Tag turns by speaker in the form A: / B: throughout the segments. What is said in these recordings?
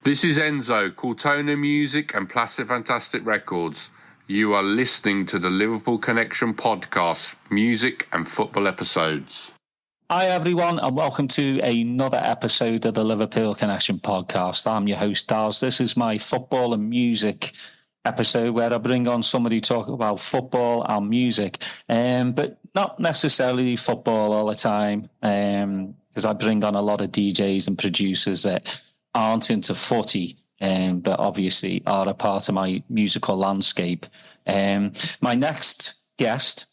A: This is Enzo, Cortona Music and Plastic Fantastic Records. You are listening to the Liverpool Connection Podcast, music and football episodes.
B: Hi everyone and welcome to another episode of the Liverpool Connection Podcast. I'm your host Daz. This is my football and music episode where I bring on somebody to talk about football and music, but not necessarily football all the time, because I bring on a lot of DJs and producers that aren't into footy, but obviously are a part of my musical landscape. My next guest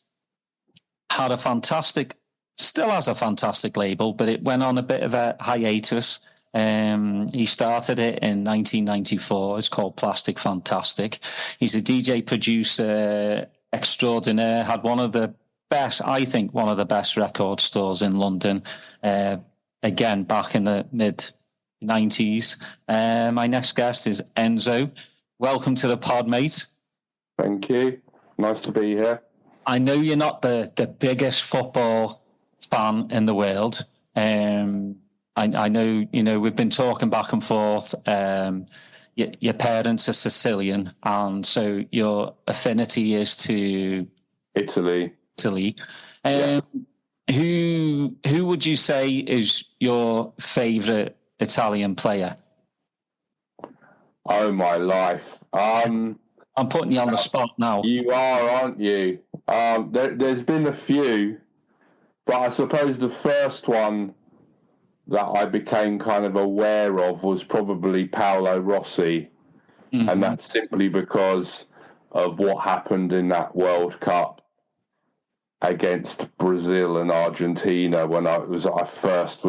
B: still has a fantastic label, but it went on a bit of a hiatus. He started it in 1994. It's called Plastic Fantastic. He's a DJ producer extraordinaire, had one of the best record stores in London, again, back in the mid-90s. My next guest is Enzo. Welcome to the pod, mate.
C: Thank you. Nice to be here.
B: I know you're not the biggest football fan in the world. I know, we've been talking back and forth. Your parents are Sicilian, and so your affinity is to
C: Italy.
B: Yeah. Who would you say is your favourite Italian player?
C: Oh, my life.
B: I'm putting you on the spot now.
C: You are, aren't you? There's been a few, but I suppose the first one that I became kind of aware of was probably Paolo Rossi. Mm-hmm. And that's simply because of what happened in that World Cup against Brazil and Argentina when I was first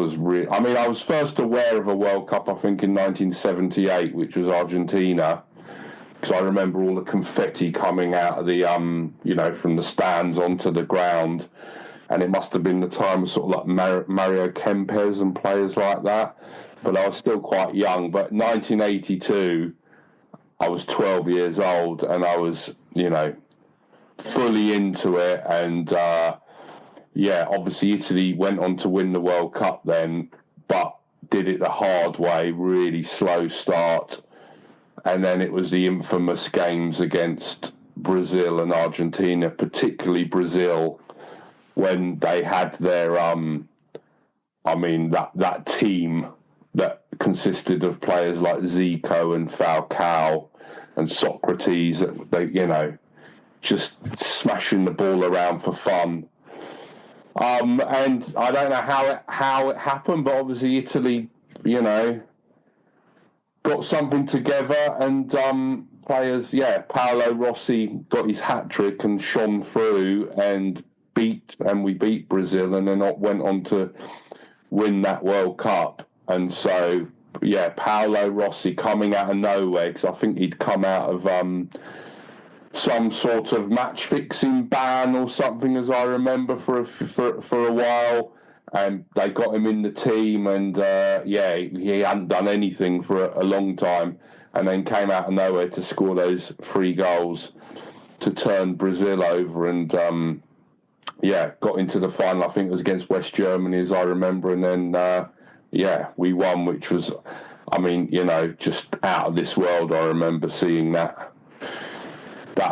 C: aware of a World Cup, I think, in 1978, which was Argentina, because I remember all the confetti coming out of the, from the stands onto the ground. And it must have been the time of sort of like Mario Kempes and players like that. But I was still quite young. But 1982, I was 12 years old and I was, fully into it. And, obviously Italy went on to win the World Cup then, but did it the hard way, really slow start. And then it was the infamous games against Brazil and Argentina, particularly Brazil, when they had their, that team that consisted of players like Zico and Falcao and Socrates, they, just smashing the ball around for fun. And I don't know how it happened, but obviously Italy, got something together and players, Paolo Rossi got his hat-trick and shone through and we beat Brazil and then went on to win that World Cup. And so, Paolo Rossi coming out of nowhere, because I think he'd come out of some sort of match-fixing ban or something, as I remember, for a while. And they got him in the team and, he hadn't done anything for a long time and then came out of nowhere to score those 3 goals to turn Brazil over and, got into the final. I think it was against West Germany, as I remember. And then, we won, which was, just out of this world. I remember seeing that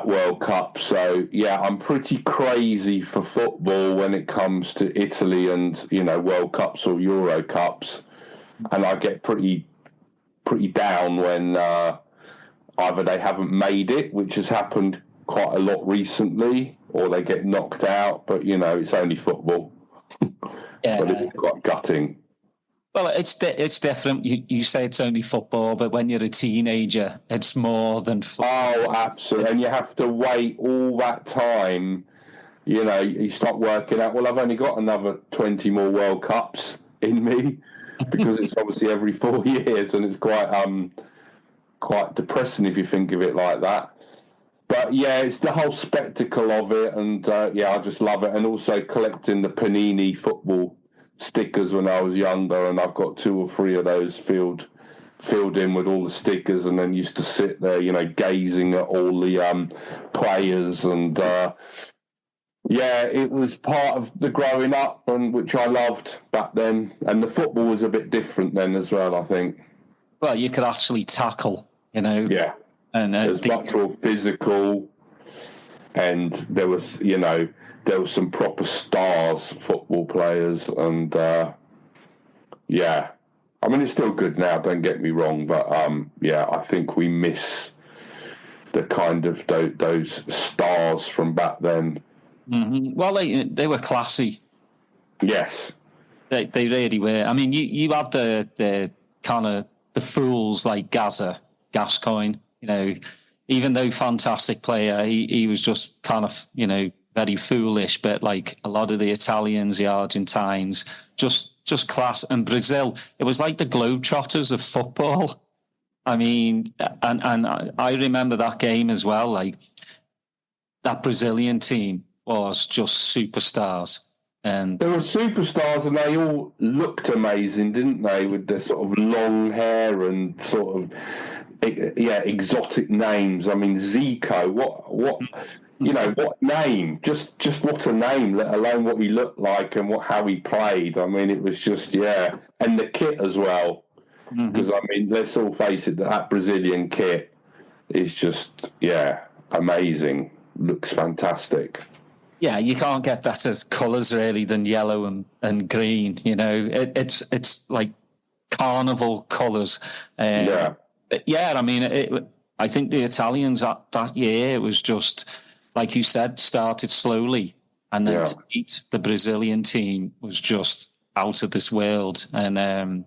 C: World Cup. So, I'm pretty crazy for football when it comes to Italy and, World Cups or Euro Cups. And I get pretty down when either they haven't made it, which has happened quite a lot recently, or they get knocked out. But, it's only football. Yeah. But it is quite gutting.
B: Well, it's different. You say it's only football, but when you're a teenager, it's more than football.
C: Oh, absolutely. And you have to wait all that time. You start working out, well, I've only got another 20 more World Cups in me, because it's obviously every 4 years, and it's quite depressing if you think of it like that. But, it's the whole spectacle of it, and, I just love it. And also collecting the Panini football stickers when I was younger, and I've got 2 or 3 of those filled in with all the stickers, and then used to sit there, gazing at all the players, and it was part of the growing up, and which I loved back then. And the football was a bit different then as well, I think.
B: Well, you could actually tackle, you know.
C: Yeah.
B: And
C: it was much more physical, and there was some proper stars, football players, and yeah. I mean, it's still good now, don't get me wrong, but yeah, I think we miss the kind of those stars from back then.
B: Mm-hmm. Well, they were classy.
C: Yes.
B: They really were. I mean, you had the kind of the fools like Gascoigne, you know, even though fantastic player, he was just kind of, you know, very foolish, but like a lot of the Italians, the Argentines, just class. And Brazil, it was like the Globetrotters of football. I mean, and I remember that game as well. Like that Brazilian team was just superstars. And
C: they were superstars, and they all looked amazing, didn't they? With their sort of long hair and sort of exotic names. I mean, Zico. What what name? Just what a name. Let alone what he looked like and how he played. I mean, it was just and the kit as well. Because I mean, let's all face it, that Brazilian kit is just amazing. Looks fantastic.
B: Yeah, you can't get better colours really than yellow and green. You know, it's like carnival colours. I mean, I think the Italians that year, it was just like you said, started slowly, and then to beat the Brazilian team was just out of this world. And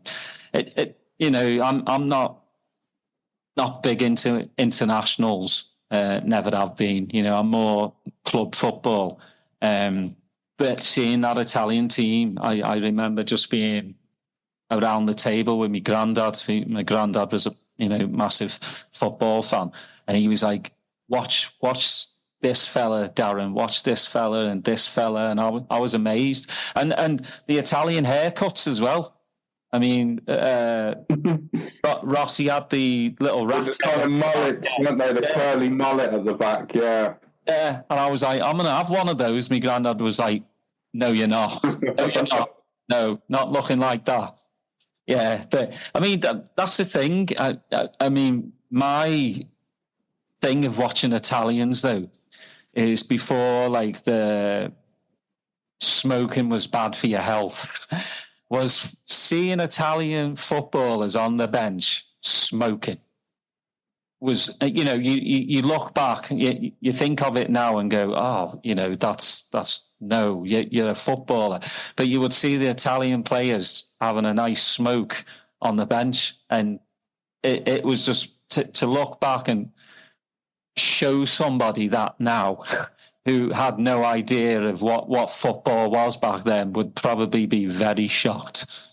B: you know, I'm not big into internationals. Never have been. You know, I'm more club football. But seeing that Italian team, I remember just being around the table with my granddad. My granddad was a massive football fan, and he was like, "Watch this fella, Darren. Watch this fella and this fella," and I was amazed. And the Italian haircuts as well. I mean, Rossi had the little rat.
C: The kind of mullets, weren't they? The curly mullet at the back, yeah.
B: Yeah, and I was like, I'm going to have one of those. My granddad was like, no, you're not. No, you're not. No, not looking like that. Yeah, but I mean, that's the thing. I mean, my thing of watching Italians, though, is before, like, the smoking was bad for your health, was seeing Italian footballers on the bench smoking. Was, you know, you look back, you think of it now and go, oh, you know, that's no, you're a footballer. But you would see the Italian players having a nice smoke on the bench, and it was just to look back and show somebody that now who had no idea of what football was back then would probably be very shocked.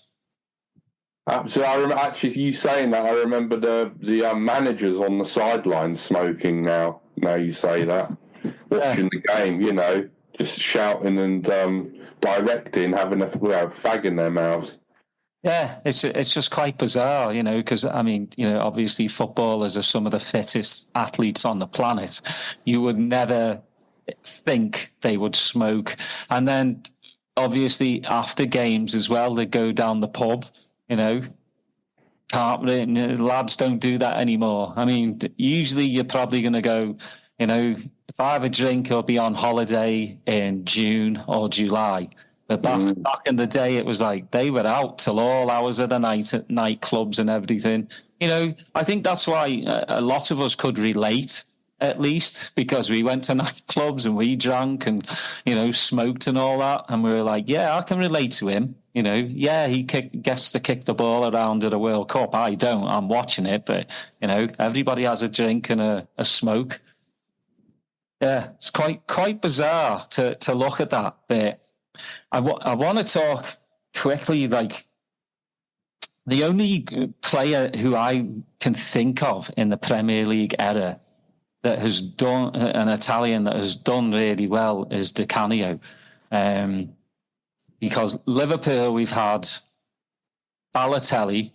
C: Absolutely. I remember, actually, you saying that, I remember the managers on the sidelines smoking now. Now you say that. Watching the game, you know, just shouting and directing, having a fag in their mouths.
B: Yeah, it's just quite bizarre, you know, because, I mean, you know, obviously footballers are some of the fittest athletes on the planet. You would never think they would smoke. And then, obviously, after games as well, they go down the pub. You know, lads don't do that anymore. I mean, usually you're probably going to go, you know, if I have a drink, I'll be on holiday in June or July. But back in the day, it was like they were out till all hours of the night at nightclubs and everything. You know, I think that's why a lot of us could relate, at least, because we went to nightclubs and we drank and, you know, smoked and all that. And we were like, yeah, I can relate to him. You know, yeah, he gets to kick the ball around at a World Cup. I don't. I'm watching it, but, you know, everybody has a drink and a smoke. Yeah, it's quite bizarre to look at that. But I want to talk quickly, like, the only player who I can think of in the Premier League era that has done, an Italian that has done really well, is Di Canio. Because Liverpool, we've had Balotelli,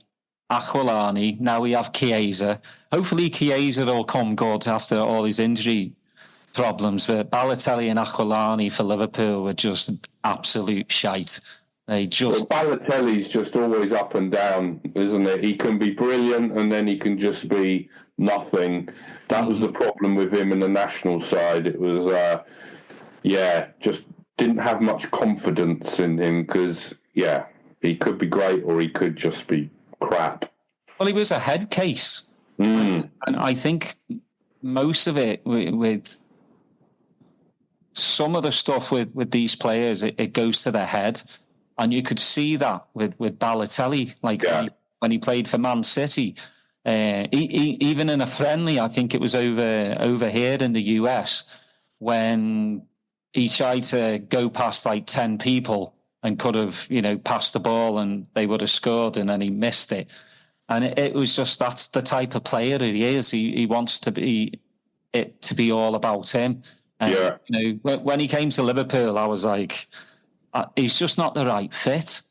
B: Aquilani, now we have Chiesa. Hopefully Chiesa will come good after all his injury problems, but Balotelli and Aquilani for Liverpool were just absolute shite.
C: Balotelli's just always up and down, isn't it? He can be brilliant and then he can just be nothing. That was the problem with him in the national side. It was, just didn't have much confidence in him because, he could be great or he could just be crap.
B: Well, he was a head case. And I think most of it with some of the stuff with these players, it goes to their head. And you could see that with Balotelli, when he played for Man City. Even in a friendly, I think it was over here in the US, when he tried to go past like 10 people and could have, passed the ball and they would have scored, and then he missed it. And it was just, that's the type of player he is. He wants to be all about him. And, when he came to Liverpool, I was like, he's just not the right fit.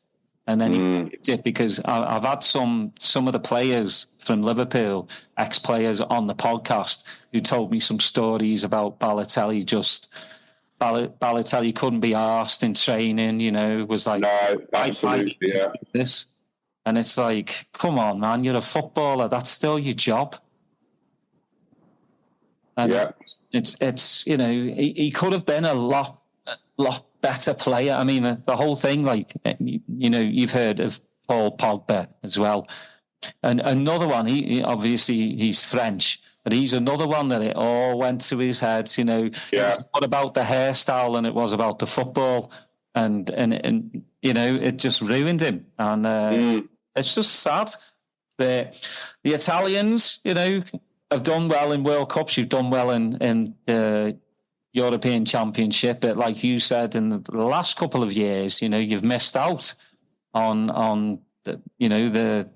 B: And then he did, because I've had some of the players from Liverpool, ex-players, on the podcast who told me some stories about Balotelli. Balotelli couldn't be arsed in training, was like,
C: no, absolutely,
B: this. And it's like, come on, man, you're a footballer. That's still your job. And it's he could have been a lot better player. I mean, the whole thing, like, you've heard of Paul Pogba as well. And another one, he obviously he's French, but he's another one that it all went to his head. It was not about the hairstyle, and it was about the football, and it just ruined him. And it's just sad. The Italians, have done well in World Cups. You've done well in European Championship, but like you said, in the last couple of years, you've missed out on the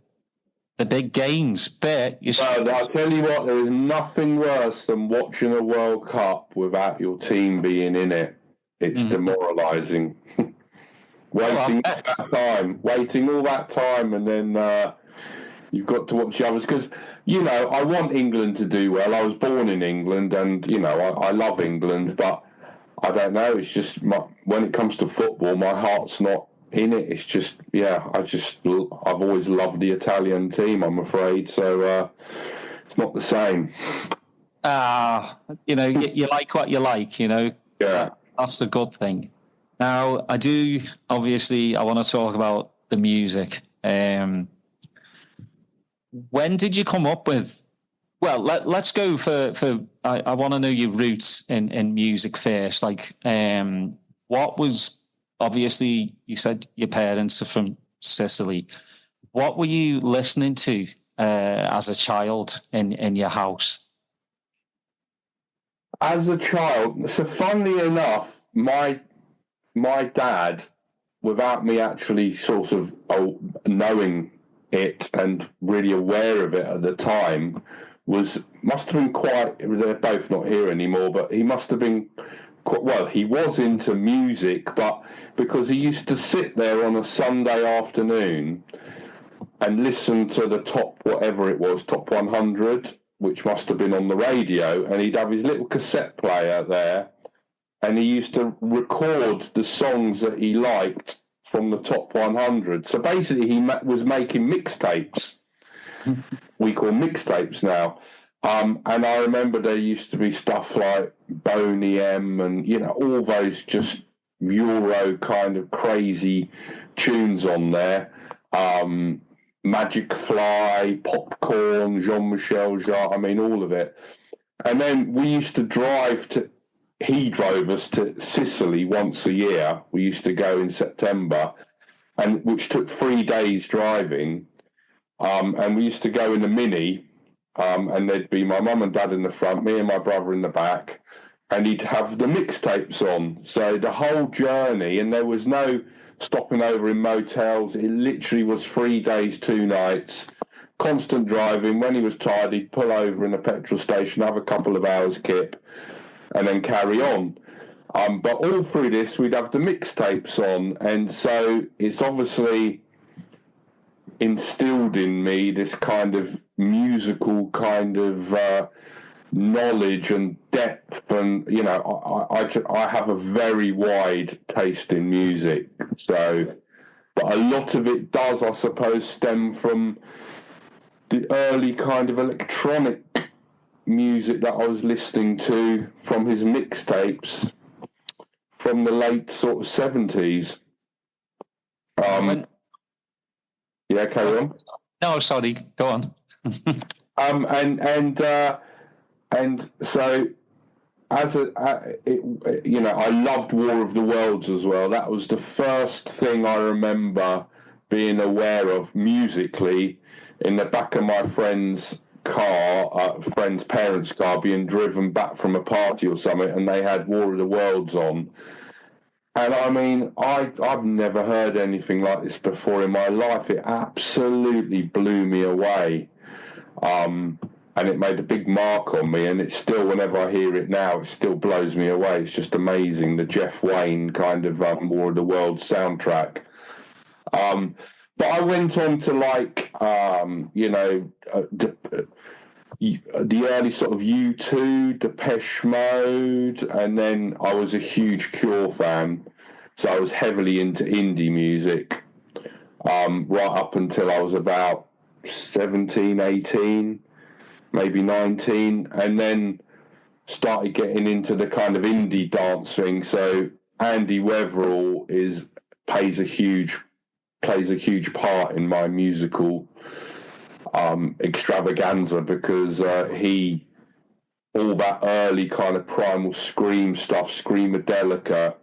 B: big games. But
C: I'll tell you what, there is nothing worse than watching a World Cup without your team being in it. It's demoralising. Waiting all that time, and then you've got to watch the others, because I want England to do well. I was born in England, and I love England, but I don't know. It's just when it comes to football, my heart's not in it. It's just I've always loved the Italian team, I'm afraid. So it's not the same.
B: You like what you like. That's the good thing. Now, I want to talk about the music. When did you come up with? Well, let's go for. I want to know your roots in music first. Like, what was, obviously you said your parents are from Sicily. What were you listening to as a child in your house?
C: As a child, so funnily enough, my dad, without me actually sort of knowing it and really aware of it at the time, must have been quite, they're both not here anymore, but he must have been quite, well, he was into music, but because he used to sit there on a Sunday afternoon and listen to the top 100, which must have been on the radio, and he'd have his little cassette player there, and he used to record the songs that he liked from the top 100. So basically he was making mixtapes. We call mixtapes now. And I remember there used to be stuff like Boney M and, all those just Euro kind of crazy tunes on there. Magic Fly, Popcorn, Jean-Michel Jarre, all of it. And then we used to he drove us to Sicily once a year. We used to go in September, which took 3 days driving. And we used to go in a Mini, and there'd be my mum and dad in the front, me and my brother in the back, and he'd have the mixtapes on. So the whole journey, and there was no stopping over in motels. It literally was 3 days, 2 nights, constant driving. When he was tired, he'd pull over in a petrol station, have a couple of hours kip, and then carry on. But all through this, we'd have the mixtapes on, and so it's obviously instilled in me this kind of musical kind of knowledge and depth, and I have a very wide taste in music. So But a lot of it does, I suppose, stem from the early kind of electronic music that I was listening to from his mixtapes from the late sort of 70s. Yeah, carry on.
B: No, sorry, go on.
C: And so I loved War of the Worlds as well. That was the first thing I remember being aware of musically in the back of my friend's parents' car, being driven back from a party or something, and they had War of the Worlds on. And I mean, I've never heard anything like this before in my life. It absolutely blew me away. And it made a big mark on me, and it's still, whenever I hear it now, it still blows me away. It's just amazing, the Jeff Wayne kind of War of the Worlds soundtrack. But I went on to the early sort of U2, Depeche Mode, and then I was a huge Cure fan, so I was heavily into indie music right up until I was about 17, 18, maybe 19, and then started getting into the kind of indie dance thing. So Andy Weatherall plays a huge part in my musical extravaganza, because all that early kind of Primal Scream stuff, Screamadelica,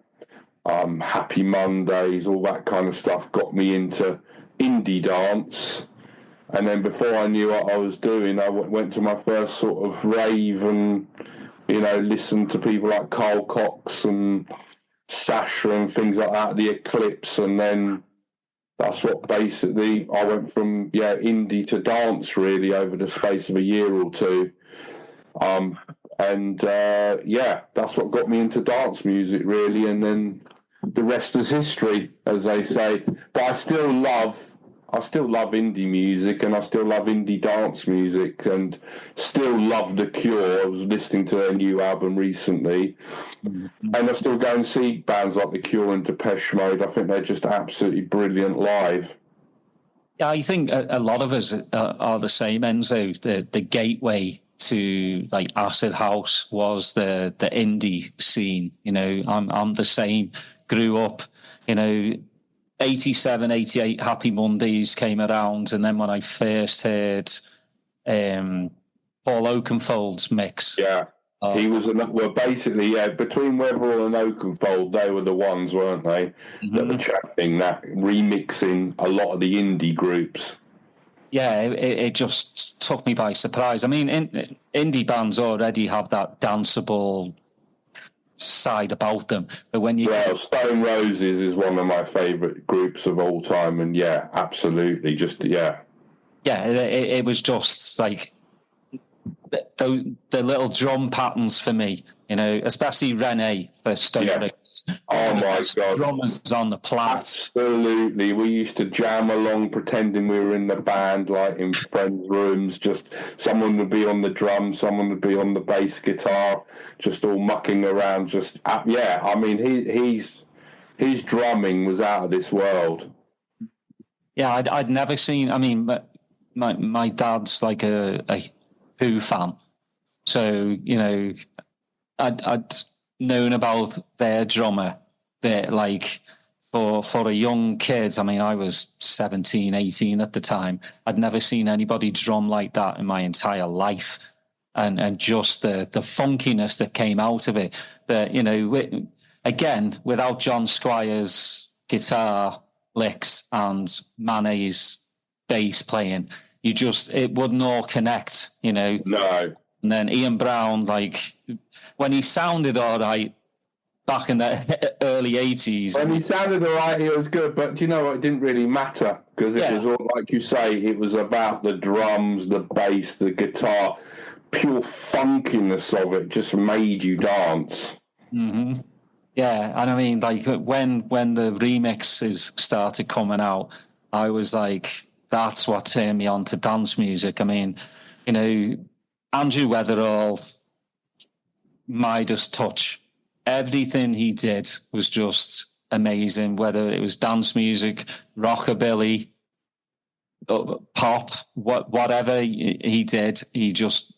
C: Happy Mondays, all that kind of stuff got me into indie dance. And then before I knew what I was doing, I went to my first sort of rave and, listened to people like Carl Cox and Sasha and things like that, The Eclipse, and then that's what basically I went from indie to dance really over the space of a year or two, that's what got me into dance music really, and then the rest is history, as they say. But I still love indie music, and I still love indie dance music, and still love The Cure. I was listening to their new album recently, and I still go and see bands like The Cure and Depeche Mode. I think they're just absolutely brilliant live.
B: Yeah, I think a lot of us are the same, Enzo. The gateway to like acid house was the indie scene. I'm the same. Grew up, 87, 88 Happy Mondays came around, and then when I first heard Paul Oakenfold's mix.
C: Yeah, he was basically, between Weatherall and Oakenfold, they were the ones, weren't they, that were championing that, remixing a lot of the indie groups.
B: Yeah, it just took me by surprise. I mean, indie bands already have that danceable side about them, but when you
C: Stone Roses is one of my favourite groups of all time, and absolutely,
B: it was just like the little drum patterns for me, especially Renee for Stone Roses.
C: Oh my God,
B: drummers on the planet.
C: Absolutely, we used to jam along pretending we were in the band, like in friends' rooms. Just someone would be on the drums, someone would be on the bass guitar, just all mucking around. I mean, his drumming was out of this world.
B: Yeah, I'd never seen. I mean, my dad's like a Who fan, so I'd known about their drummer. That like for a young kid. I mean, I was 17, 18 at the time. I'd never seen anybody drum like that in my entire life. And just the funkiness that came out of it. But, again, without John Squire's guitar licks and Manet's bass playing, it wouldn't all connect,
C: No.
B: And then Ian Brown, like, when he sounded all right back in the early 80s.
C: When he sounded all right, it was good. But it didn't really matter, because it was all, like you say, it was about the drums, the bass, the guitar. Pure funkiness of it just made you dance.
B: Mm-hmm. Yeah, and I mean, like when the remixes started coming out, I was like, that's what turned me on to dance music. I mean, Andrew Weatherall, Midas touch, everything he did was just amazing, whether it was dance music, rockabilly, pop, whatever he did, he just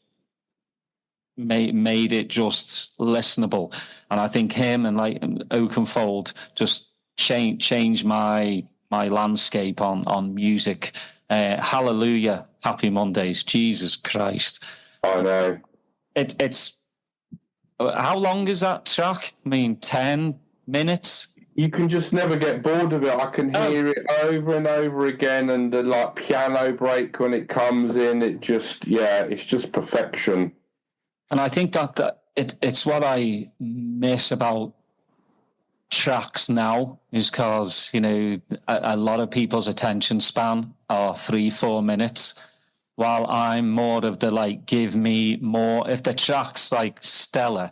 B: made it just listenable. And I think him and like Oakenfold just changed my landscape on music. Hallelujah, Happy Mondays, Jesus Christ.
C: I know.
B: It's how long is that track? I mean, 10 minutes?
C: You can just never get bored of it. I can hear it over and over again, and the like piano break when it comes in, it's just perfection.
B: And I think that it's what I miss about tracks now, is because, you know, a lot of people's attention span are 3-4 minutes, while I'm more of the like, give me more. If the track's like stellar,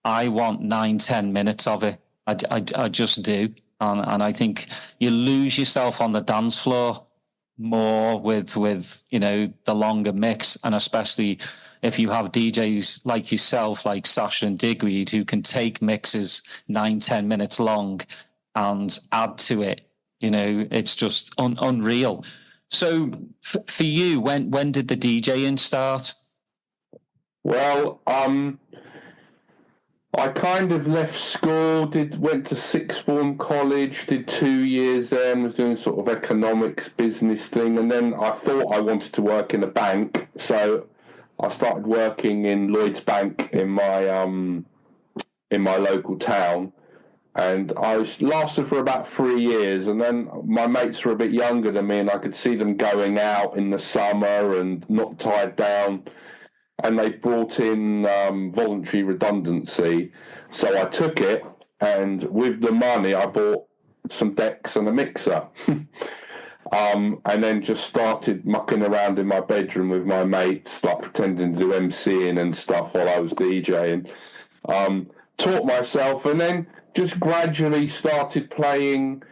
B: I want 9-10 minutes of it. I just do. And I think you lose yourself on the dance floor more with, you know, the longer mix, and especially if you have DJs like yourself, like Sasha and Digweed, who can take mixes 9-10 minutes long and add to it. You know, it's just unreal. So for you, when did the DJing start?
C: Well, I kind of left school, went to sixth form college, did 2 years there, and was doing sort of economics business thing, and then I thought I wanted to work in a bank, so I started working in Lloyd's Bank in my local town, and I lasted for about 3 years, and then my mates were a bit younger than me, and I could see them going out in the summer and not tied down, and they brought in voluntary redundancy, so I took it, and with the money I bought some decks and a mixer. And then just started mucking around in my bedroom with my mates, like pretending to do MCing and stuff while I was DJing. Taught myself, and then just gradually started playing.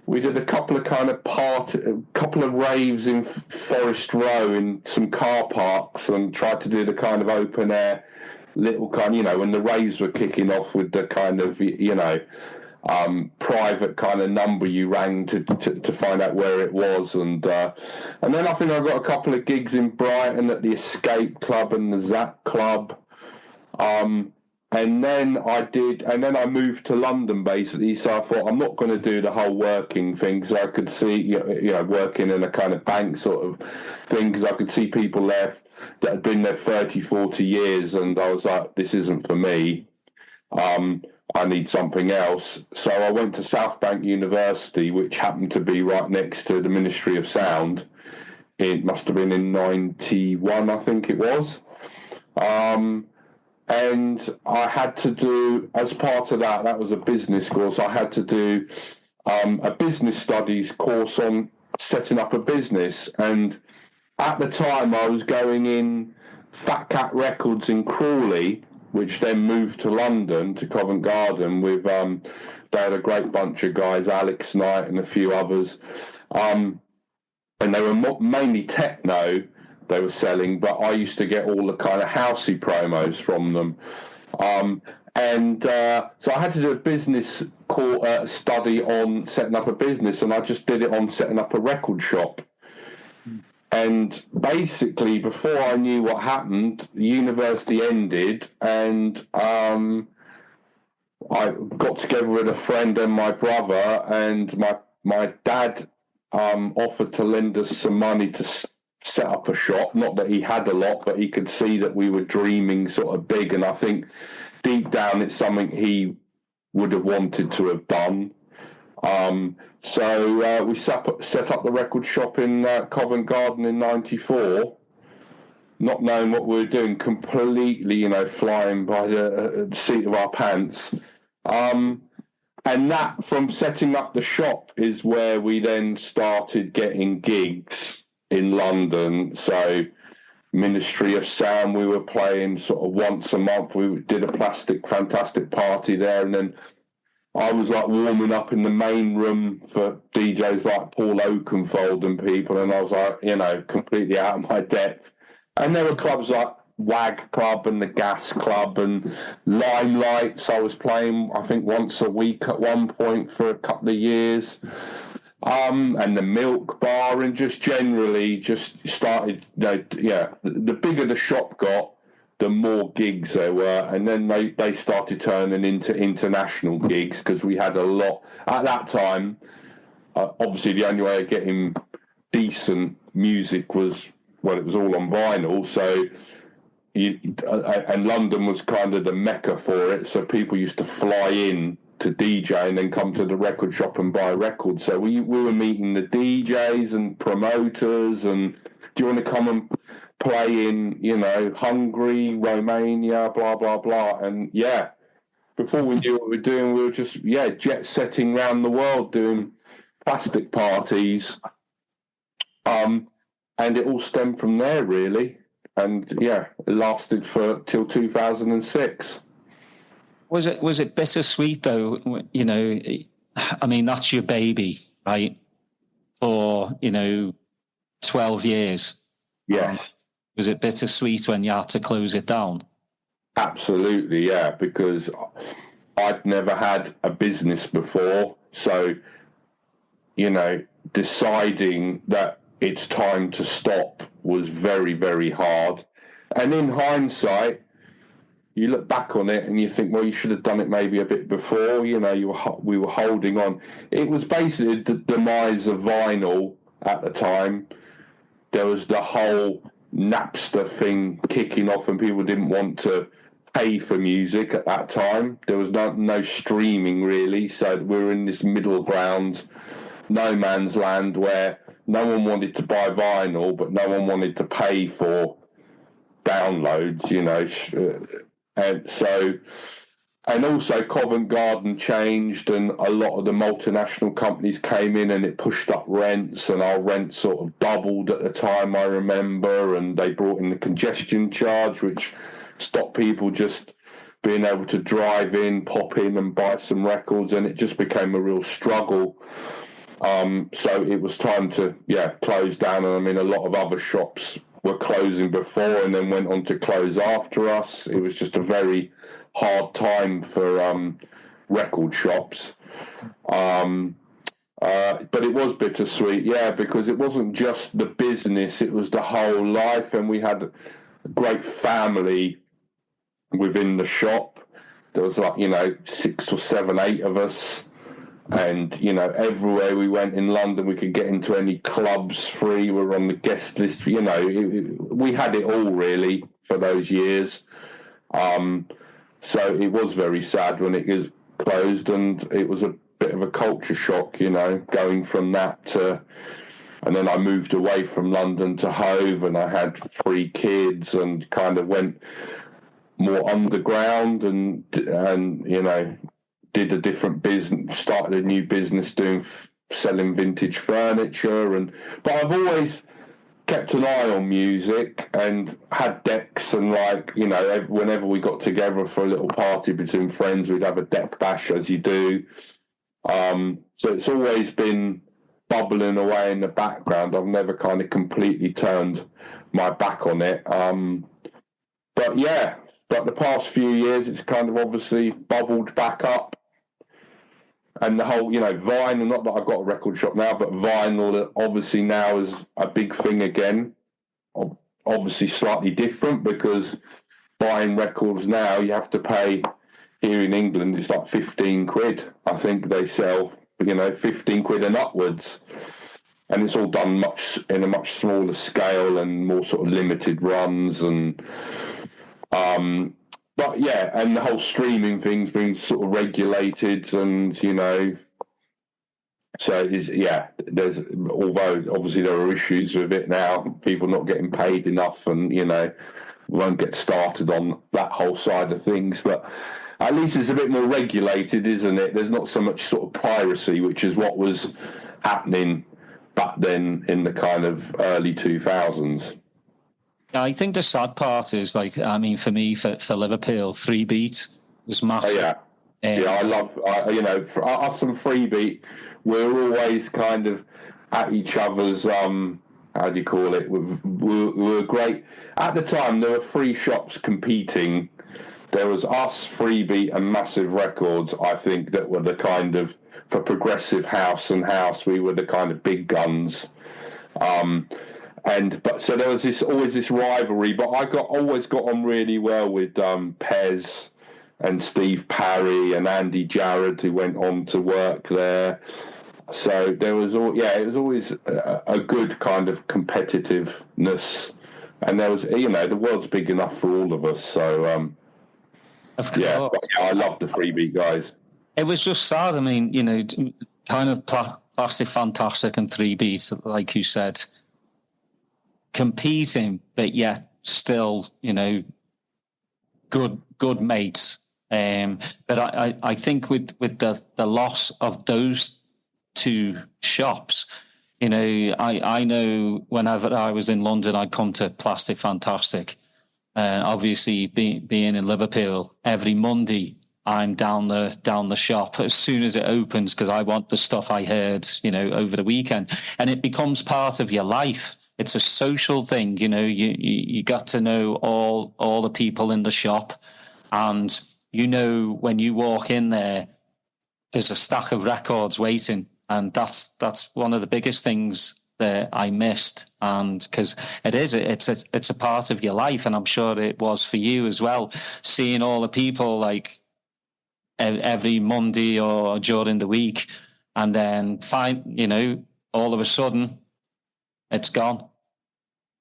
C: We did a couple of raves in Forest Row in some car parks, and tried to do the kind of open air little kind, you know, when the raves were kicking off with the kind of, you know, private kind of number you rang to find out where it was, and then I think I got a couple of gigs in Brighton at the Escape Club and the Zap Club, and then I moved to London basically. So I thought, I'm not going to do the whole working thing, because I could see, you know, working in a kind of bank sort of thing, because I could see people there that had been there 30-40 years, and I was like, this isn't for me. I need something else. So I went to South Bank University, which happened to be right next to the Ministry of Sound. It must have been in 91, I think it was. And I had to do, as part of that was a business course, I had to do a business studies course on setting up a business. And at the time I was going in Fat Cat Records in Crawley, which then moved to London, to Covent Garden, with they had a great bunch of guys, Alex Knight and a few others, and they were mainly techno they were selling, but I used to get all the kind of housey promos from them, so I had to do a business study on setting up a business, and I just did it on setting up a record shop. And basically, before I knew what happened, the university ended, and I got together with a friend and my brother, and my dad offered to lend us some money to set up a shop. Not that he had a lot, but he could see that we were dreaming sort of big, and I think deep down it's something he would have wanted to have done. So we set up the record shop in Covent Garden in 94, not knowing what we were doing, completely, you know, flying by the seat of our pants. And that, from setting up the shop, is where we then started getting gigs in London. So Ministry of Sound, we were playing sort of once a month. We did a fantastic party there, and then I was like warming up in the main room for DJs like Paul Oakenfold and people, and I was like, you know, completely out of my depth. And there were clubs like WAG Club and the Gas Club and Limelights. I was playing, I think, once a week at one point for a couple of years. And the Milk Bar, and just generally just started, the bigger the shop got, the more gigs there were. And then they started turning into international gigs, because we had a lot. At that time, obviously the only way of getting decent music was, well, it was all on vinyl. So, and London was kind of the mecca for it. So people used to fly in to DJ and then come to the record shop and buy records. So we were meeting the DJs and promoters, and do you want to come and play in, Hungary, Romania, blah, blah, blah. And before we knew what we were doing, we were just, jet setting around the world doing plastic parties. And it all stemmed from there, really. And it lasted till 2006.
B: Was it bittersweet though? I mean, that's your baby, right? For 12 years.
C: Yes.
B: Was it bittersweet when you had to close it down?
C: Absolutely, yeah. Because I'd never had a business before, so deciding that it's time to stop was very, very hard. And in hindsight, you look back on it and you think, well, you should have done it maybe a bit before. We were holding on. It was basically the demise of vinyl at the time. There was the whole Napster thing kicking off, and people didn't want to pay for music at that time. There was no streaming really, so we were in this middle ground, no man's land, where no one wanted to buy vinyl, but no one wanted to pay for downloads, and also Covent Garden changed, and a lot of the multinational companies came in, and it pushed up rents, and our rent sort of doubled at the time, I remember, and they brought in the congestion charge, which stopped people just being able to drive in, pop in and buy some records, and it just became a real struggle. So it was time to close down, and I mean, a lot of other shops were closing before and then went on to close after us. It was just a very hard time for record shops. But it was bittersweet, because it wasn't just the business, it was the whole life, and we had a great family within the shop. There was 6 or 7, 8 of us. And, everywhere we went in London, we could get into any clubs free. We were on the guest list. We had it all, really, for those years. So it was very sad when it was closed, and it was a bit of a culture shock, going from that to... And then I moved away from London to Hove, and I had 3 kids and kind of went more underground and did a different business, started a new business selling vintage furniture, but I've always kept an eye on music and had decks, and whenever we got together for a little party between friends, we'd have a deck bash, as you do. So it's always been bubbling away in the background. I've never kind of completely turned my back on it. But the past few years, it's kind of obviously bubbled back up. And the whole, vinyl, not that I've got a record shop now, but vinyl obviously now is a big thing again. Obviously slightly different, because buying records now, you have to pay, here in England, it's like 15 quid. I think they sell, 15 quid and upwards. And it's all done in a much smaller scale and more sort of limited runs. And and the whole streaming thing's been sort of regulated, and so there's, although obviously there are issues with it now, people not getting paid enough, and we won't get started on that whole side of things, but at least it's a bit more regulated, isn't it? There's not so much sort of piracy, which is what was happening back then in the kind of early 2000s.
B: I think the sad part is, for me, for Liverpool, 3-beat was massive.
C: I love, for us and 3-beat, we're always kind of at each other's how do you call it? We were great. At the time, there were 3 shops competing. There was us, Freebeat, and Massive Records, I think, that were the kind of, for progressive house and house, we were the kind of big guns. But so there was always this rivalry, but I always got on really well with Pez and Steve Parry and Andy Jarrett, who went on to work there. So there was it was always a good kind of competitiveness, and there was, the world's big enough for all of us. So I love the Freebeat guys.
B: It was just sad. I mean, kind of Plastic Fantastic and 3 Beat, like you said, competing, but yet still, good mates. But I think with the loss of those 2 shops, I know whenever I was in London, I'd come to Plastic Fantastic. Obviously, being in Liverpool, every Monday I'm down the shop as soon as it opens, because I want the stuff I heard, over the weekend, and it becomes part of your life. It's a social thing, you got to know all the people in the shop, and when you walk in there's a stack of records waiting, and that's one of the biggest things that I missed, and because it's a part of your life, and I'm sure it was for you as well, seeing all the people like every Monday or during the week, and then all of a sudden it's gone.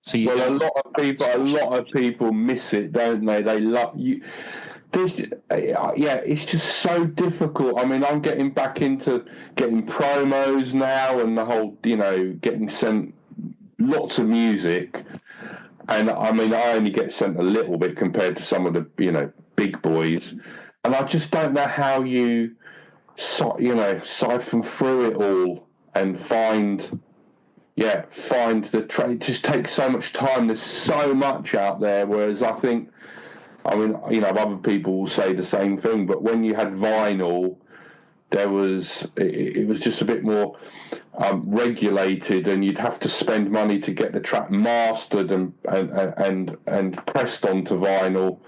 B: So
C: a lot of people miss it, don't they? They love you. It's just so difficult. I mean, I'm getting back into getting promos now, and the whole, getting sent lots of music. And I mean, I only get sent a little bit compared to some of the, big boys. And I just don't know how you, siphon through it all and find the track. It just takes so much time. There's so much out there. Whereas I think, other people will say the same thing, but when you had vinyl, it was just a bit more regulated, and you'd have to spend money to get the track mastered and pressed onto vinyl,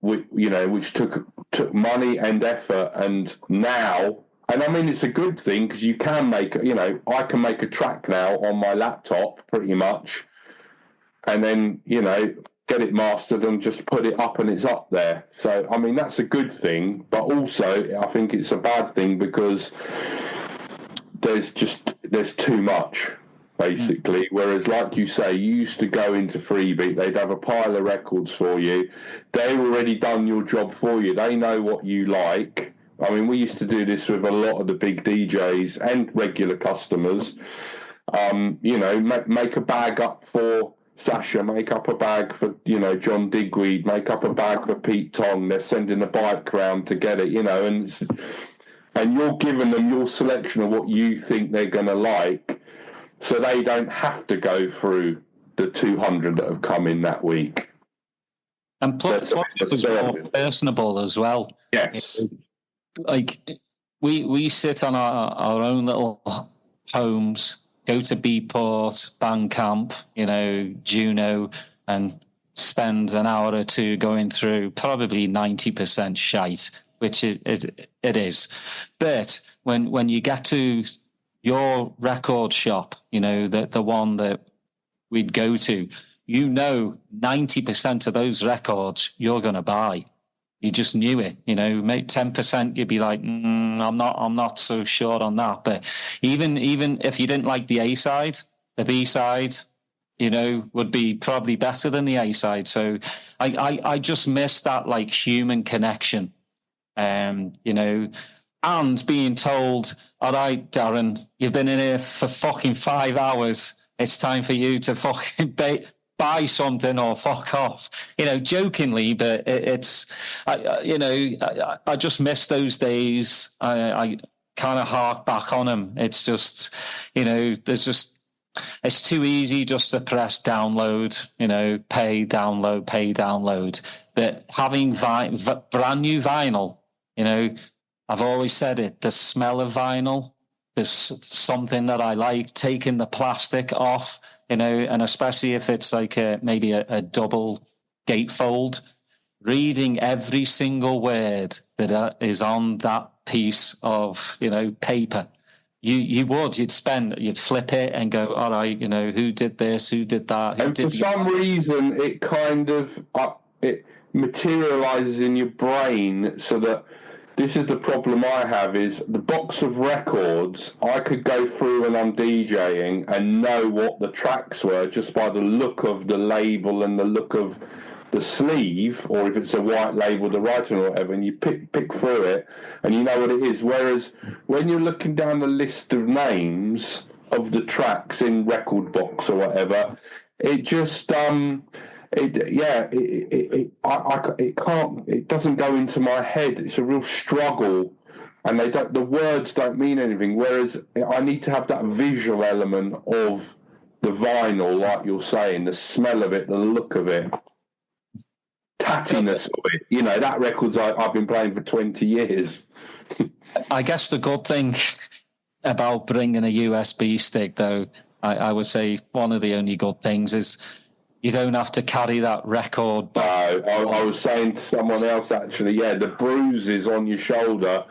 C: which took money and effort. And now, and I mean, it's a good thing, because you can make, I can make a track now on my laptop pretty much, and then, get it mastered and just put it up, and it's up there. So, I mean, that's a good thing, but also I think it's a bad thing, because there's too much, basically. Whereas, like you say, you used to go into Freebeat, they'd have a pile of records for you. They've already done your job for you. They know what you like. I mean, we used to do this with a lot of the big DJs and regular customers. Make a bag up for Sasha, make up a bag for, John Digweed, make up a bag for Pete Tong. They're sending a bike round to get it, and you're giving them your selection of what you think they're going to like, so they don't have to go through the 200 that have come in that week.
B: And plus it was more personable as well.
C: Yes.
B: Like, we sit on our own little homes, go to Beatport, Bandcamp, Juno, and spend an hour or two going through probably 90% shite, which it is. But when you get to your record shop, the one that we'd go to, 90% of those records you're going to buy. You just knew it, make 10%, you'd be like, I'm not so sure on that. But even if you didn't like the A side, the B side, would be probably better than the A side. So I just miss that, like, human connection, and being told, all right, Darren, you've been in here for fucking 5 hours. It's time for you to fucking buy something or fuck off, jokingly, but I just miss those days. I kind of hark back on them. It's just, it's too easy just to press download, pay, download. But having brand new vinyl, I've always said it, the smell of vinyl, there's something that I like, taking the plastic off, you know, and especially if it's like maybe a double gatefold, reading every single word that is on that piece of, you know, paper. You'd flip it and go, all right, you know, who did this, who did that,
C: and for some reason it kind of it materializes in your brain, so that this is the problem I have, is the box of records, I could go through when I'm DJing and know what the tracks were just by the look of the label and the look of the sleeve, or if it's a white label, the writing or whatever, and you pick through it and you know what it is. Whereas when you're looking down the list of names of the tracks in Record Box or whatever, it just it doesn't go into my head. It's a real struggle, and the words don't mean anything. Whereas I need to have that visual element of the vinyl, like you're saying, the smell of it, the look of it, tattiness of it. You know, that record's I've been playing for 20 years.
B: I guess the good thing about bringing a USB stick, though, I would say one of the only good things is you don't have to carry that record.
C: No, I was saying to someone else, actually, yeah, the bruises on your shoulder,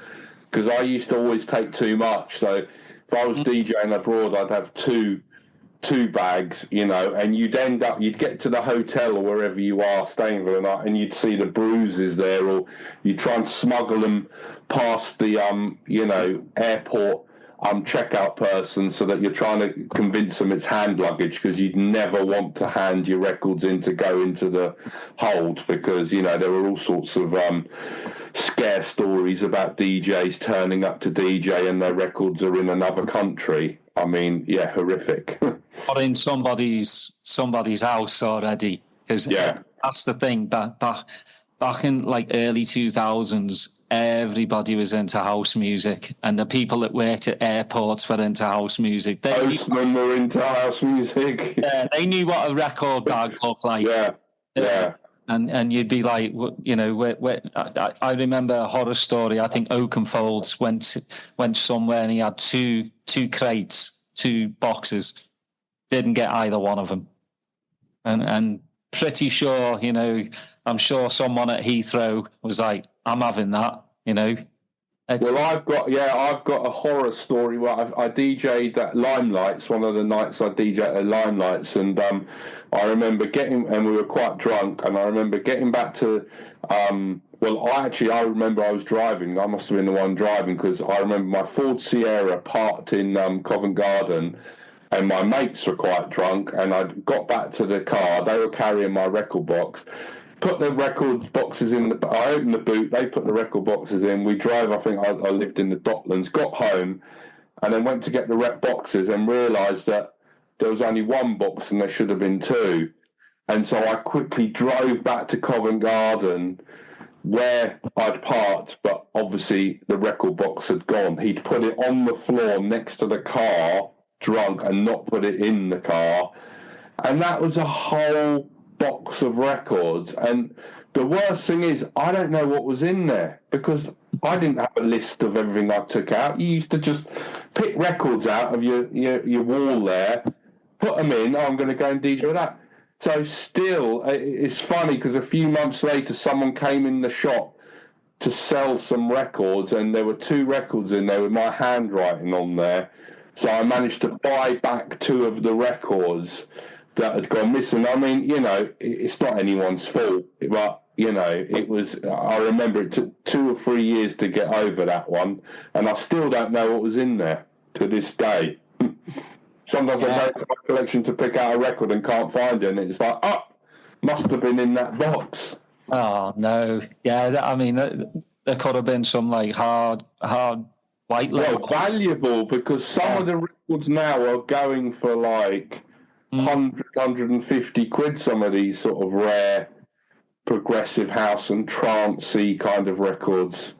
C: because I used to always take too much. So if I was DJing abroad, I'd have two bags, you know, and you'd get to the hotel or wherever you are staying for the night, and you'd see the bruises there, or you'd try and smuggle them past the, airport checkout person, so that you're trying to convince them it's hand luggage, because you'd never want to hand your records in to go into the hold, because, you know, there were all sorts of scare stories about DJs turning up to DJ and their records are in another country. I mean, yeah, horrific.
B: Or in somebody's house already, because that's the thing. Back in like early 2000s, everybody was into house music, and the people that worked at airports were into house music.
C: Postmen were into house music.
B: Yeah, they knew what a record bag looked like.
C: Yeah.
B: And you'd be like, you know, I remember a horror story. I think Oakenfolds went somewhere and he had two crates, 2 boxes. Didn't get either one of them. And pretty sure, you know, I'm sure someone at Heathrow was like, I'm having that, you know.
C: Well, I've got a horror story where I DJ'd at Limelights, one of the nights I DJ'd at Limelights, and I remember and we were quite drunk, and I remember getting back to, I remember I was driving, I must have been the one driving, because I remember my Ford Sierra parked in Covent Garden, and my mates were quite drunk, and I got back to the car, they were carrying my record box, put the record boxes in I opened the boot, they put the record boxes in, we drove, I think I lived in the Docklands, got home, and then went to get the rep boxes and realised that there was only 1 box and there should have been 2. And so I quickly drove back to Covent Garden where I'd parked, but obviously the record box had gone. He'd put it on the floor next to the car, drunk, and not put it in the car. And that was a whole box of records. And the worst thing is, I don't know what was in there, because I didn't have a list of everything I took out. You used to just pick records out of your wall there, put them in. I'm going to go and DJ with that. So still, it's funny, because a few months later, someone came in the shop to sell some records, and there were 2 records in there with my handwriting on there. So I managed to buy back 2 of the records that had gone missing. I mean, you know, it's not anyone's fault, but, you know, it was, I remember it took 2 or 3 years to get over that one, and I still don't know what was in there to this day. Sometimes I go to my collection to pick out a record and can't find it, and it's like, must have been in that box.
B: Oh, no. Yeah, I mean, there could have been some, like, hard white labels.
C: Well, valuable, because some of the records now are going for, like, 150 quid, some of these sort of rare progressive house and trancey kind of records.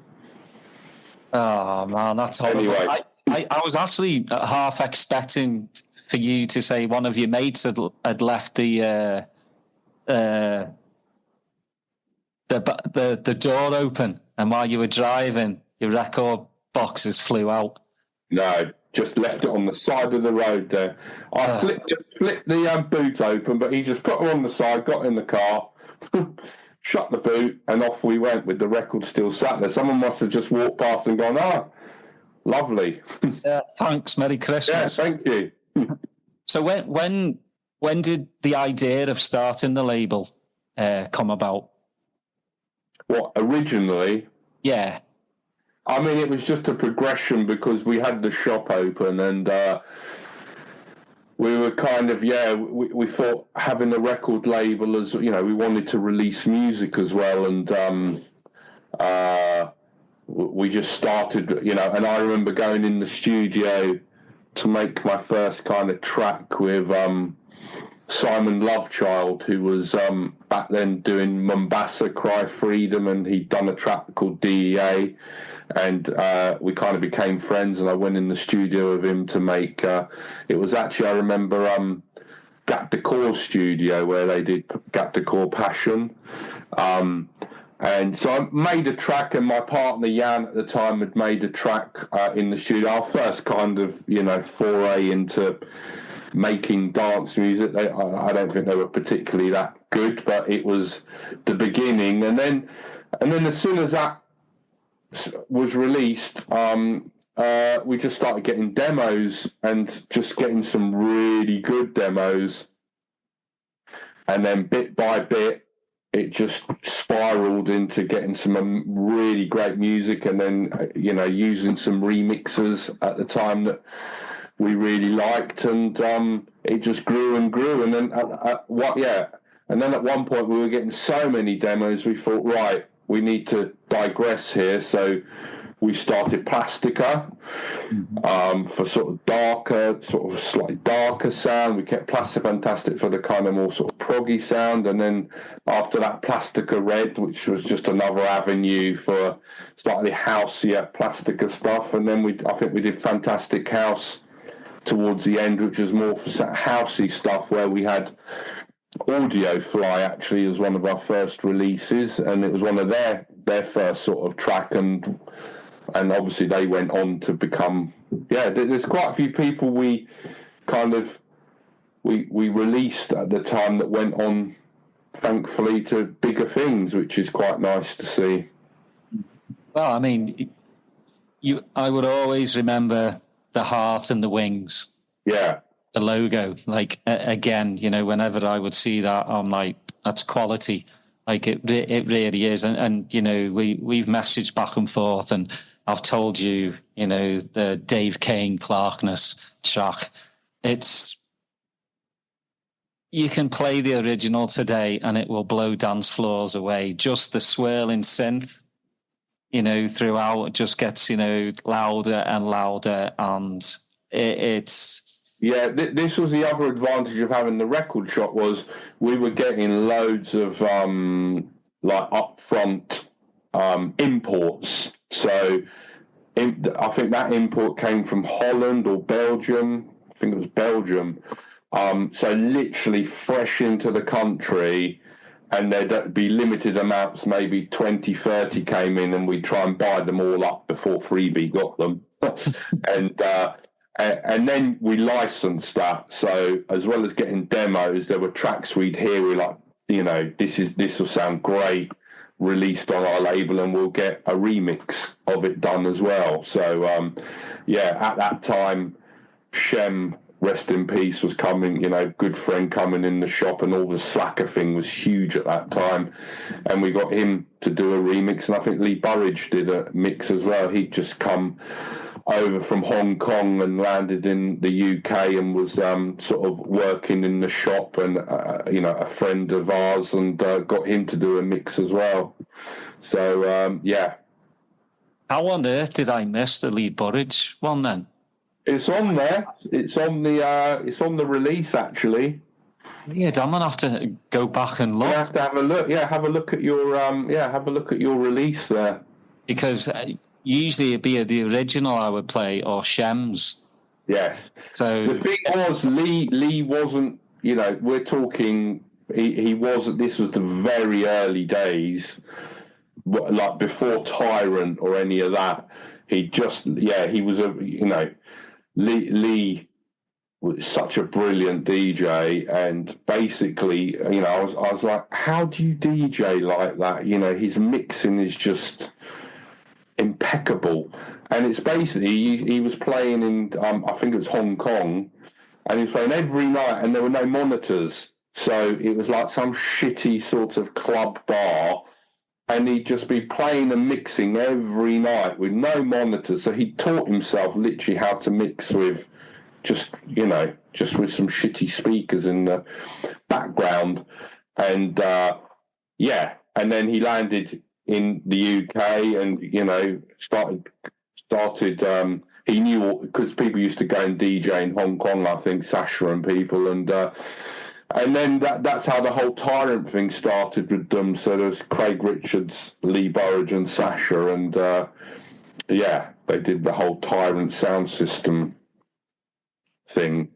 B: Oh, man, that's horrible.
C: Anyway.
B: I was actually half expecting for you to say one of your mates had left the door open, and while you were driving, your record boxes flew out.
C: No, just left it on the side of the road there. I flipped the boot open, but he just put her on the side, got in the car, shut the boot, and off we went with the record still sat there. Someone must have just walked past and gone, lovely.
B: Yeah, thanks. Merry Christmas.
C: Yeah, thank you.
B: So when did the idea of starting the label come about?
C: What, originally?
B: Yeah.
C: I mean, it was just a progression because we had the shop open and we were kind of, we thought having a record label as, we wanted to release music as well. And we just started, and I remember going in the studio to make my first kind of track with Simon Lovechild, who was back then doing Mombasa Cry Freedom, and he'd done a track called DEA. And we kind of became friends, and I went in the studio with him to make it was actually, I remember, Gap Decor studio where they did Gap Decor Passion, and so I made a track, and my partner Jan at the time had made a track in the studio, our first kind of foray into making dance music. I don't think they were particularly that good, but it was the beginning. And then as soon as that was released, we just started getting demos and just getting some really good demos, and then bit by bit it just spiraled into getting some really great music, and then using some remixes at the time that we really liked, and it just grew and grew. And then at one point we were getting so many demos, we thought, right, we need to digress here, so we started Plastica for sort of slightly darker sound. We kept Plastic Fantastic for the kind of more sort of proggy sound, and then after that, Plastica Red, which was just another avenue for slightly houseier Plastica stuff. And then I think we did Fantastic House towards the end, which was more for housey stuff, where we had Audio Fly actually as one of our first releases, and it was one of their first sort of track, and obviously they went on to become there's quite a few people we released at the time that went on, thankfully, to bigger things, which is quite nice to see.
B: Well, I mean, I would always remember the heart and the wings. Yeah. The logo, like, again, whenever I would see that, I'm like, that's quality. Like, it really is. And we've messaged back and forth, and I've told you, the Dave Kane Clarkness track, you can play the original today and it will blow dance floors away. Just the swirling synth, throughout, it just gets, louder and louder, and it's...
C: Yeah, this was the other advantage of having the record shop, was we were getting loads of upfront imports. So I think that import came from Holland or Belgium. I think it was Belgium. So literally fresh into the country, and there'd be limited amounts, maybe 20, 30 came in, and we'd try and buy them all up before Freebie got them. And then we licensed that. So as well as getting demos, there were tracks we'd hear, we're like, this will sound great, released on our label, and we'll get a remix of it done as well. So, at that time, Shem, rest in peace, was coming, good friend coming in the shop, and all the Slacker thing was huge at that time. And we got him to do a remix, and I think Lee Burridge did a mix as well. He'd just come over from Hong Kong and landed in the UK, and was sort of working in the shop, and a friend of ours, and got him to do a mix as well. So
B: How on earth did I miss the Lee Burridge one then?
C: It's on there. It's on the release actually.
B: Yeah, I'm gonna have to go back and look.
C: You have to have a look. Yeah, have a look at your have a look at your release there.
B: Because usually it'd be the original I would play, or Shem's.
C: Yes.
B: So
C: the thing was, Lee wasn't. We're talking. He wasn't. This was the very early days, like before Tyrant or any of that. He just. Yeah, he was a. Lee was such a brilliant DJ, and basically, I was like, how do you DJ like that? His mixing is just impeccable. And it's basically, he was playing in, I think it was Hong Kong, and he was playing every night, and there were no monitors. So it was like some shitty sort of club bar, and he'd just be playing and mixing every night with no monitors. So he taught himself literally how to mix with just with some shitty speakers in the background. And and then he landed in the UK and, started he knew, because people used to go and DJ in Hong Kong, I think, Sasha and people, and then that's how the whole Tyrant thing started with them. So there's Craig Richards, Lee Burridge and Sasha, and they did the whole Tyrant sound system thing.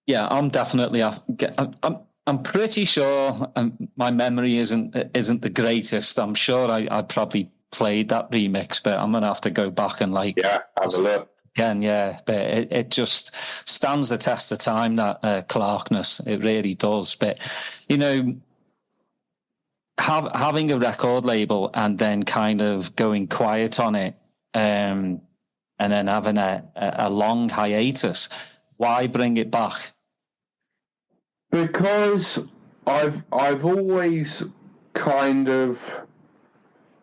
B: Yeah, I'm definitely. I'm pretty sure my memory isn't the greatest. I'm sure I probably played that remix, but I'm gonna have to go back and have a look again. Yeah, but it just stands the test of time, that Clarkness. It really does. But having a record label and then kind of going quiet on it, and then having a long hiatus. Why bring it back?
C: Because I've always kind of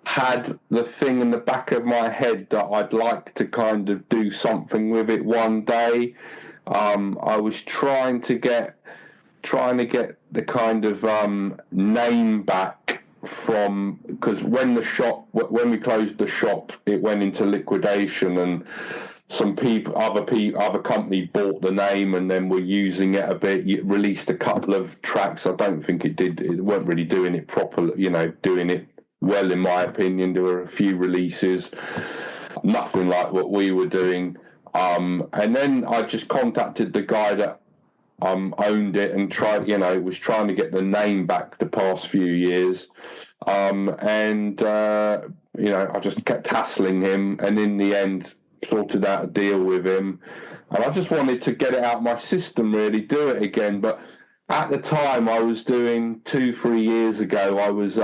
C: had the thing in the back of my head that I'd like to kind of do something with it one day. I was trying to get the kind of name back from, because when we closed the shop, it went into liquidation, and some other company bought the name and then were using it a bit. It released a couple of tracks. I don't think it weren't really doing it properly, doing it well, in my opinion. There were a few releases, nothing like what we were doing. And then I just contacted the guy that owned it and was trying to get the name back the past few years. I just kept hassling him, and in the end sorted out a deal with him, and I just wanted to get it out of my system, really do it again. But at the time, I was doing 2-3 years ago, I was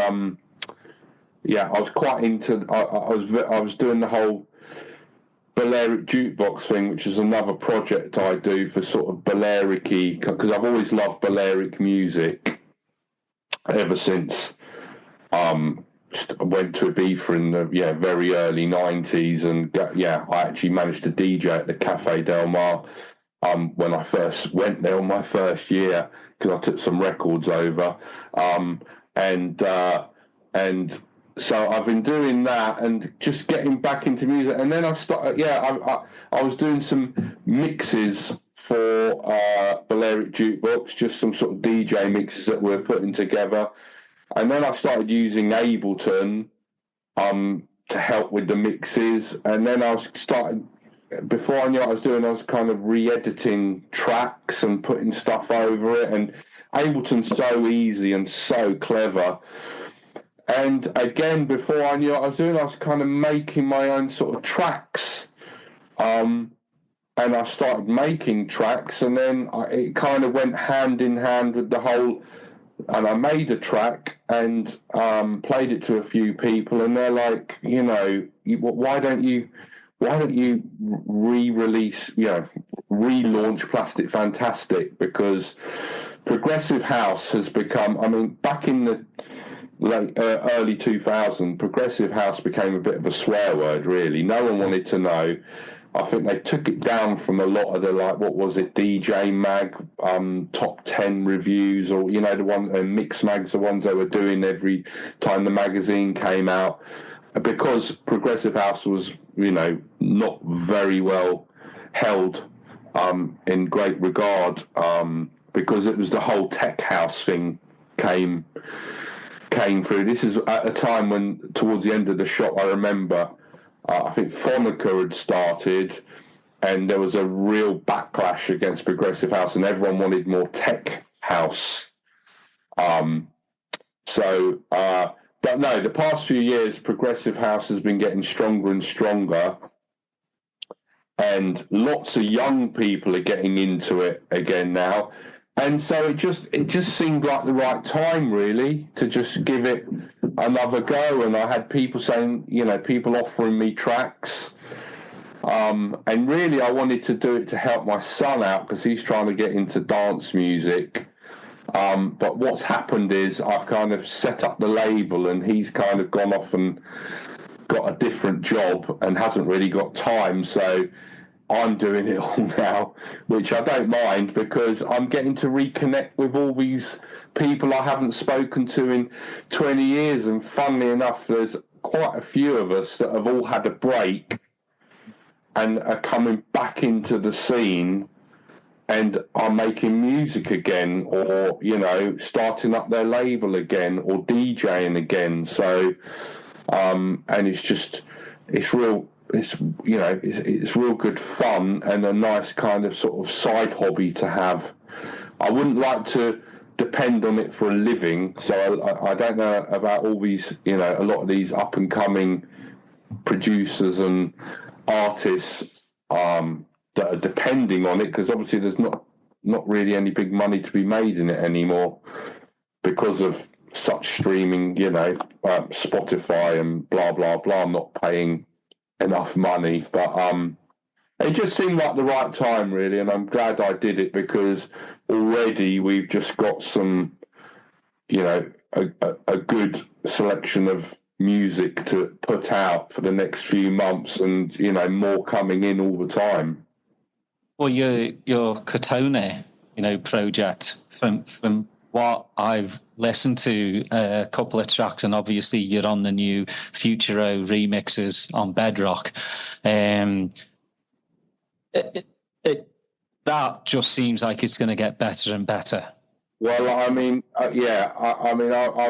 C: quite into, I was doing the whole Balearic jukebox thing, which is another project I do for sort of Balearic-y, because I've always loved Balearic music ever since I went to Ibiza in the very early 90s, and I actually managed to DJ at the Cafe Del Mar when I first went there on my first year, because I took some records over, and so I've been doing that and just getting back into music. And then I started, I was doing some mixes for Balearic jukebox, just some sort of DJ mixes that we're putting together. And then I started using Ableton to help with the mixes. And then before I knew what I was doing, I was kind of re-editing tracks and putting stuff over it. And Ableton's so easy and so clever. And again, before I knew what I was doing, I was kind of making my own sort of tracks. And I started making tracks, and then it kind of went hand in hand with the whole. And I made a track and played it to a few people, and they're like, why don't you re-release, relaunch Plastic Fantastic? Because progressive house has become, back in the early 2000s, progressive house became a bit of a swear word, really. No one wanted to know. I think they took it down from a lot of the, what was it, DJ Mag, top 10 reviews, or, the one, Mix Mags, the ones they were doing every time the magazine came out, because progressive house was, not very well held in great regard, because it was the whole tech house thing came through. This is at a time when, towards the end of the shop, I remember, I think Phonica had started, and there was a real backlash against progressive house, and everyone wanted more tech house. But no, the past few years, progressive house has been getting stronger and stronger. and lots of young people are getting into it again now. And so it just seemed like the right time, really, to just give it another go. And I had people saying, people offering me tracks. And really, I wanted to do it to help my son out because he's trying to get into dance music. But what's happened is I've kind of set up the label and he's kind of gone off and got a different job and hasn't really got time. So I'm doing it all now, which I don't mind because I'm getting to reconnect with all these people I haven't spoken to in 20 years. And funnily enough, there's quite a few of us that have all had a break and are coming back into the scene and are making music again, or, starting up their label again, or DJing again. So, and it's real good fun and a nice kind of sort of side hobby to have. I wouldn't like to depend on it for a living, so I don't know about all these, a lot of these up and coming producers and artists that are depending on it, because obviously there's not really any big money to be made in it anymore because of such streaming, Spotify and blah blah blah. I'm not paying enough money, but it just seemed like the right time, really, and I'm glad I did it because already we've just got some, a good selection of music to put out for the next few months, and more coming in all the time.
B: Well, your Cortona, project, from what I've listened to a couple of tracks, and obviously you're on the new Futuro remixes on Bedrock. That just seems like it's going to get better and better.
C: Well, I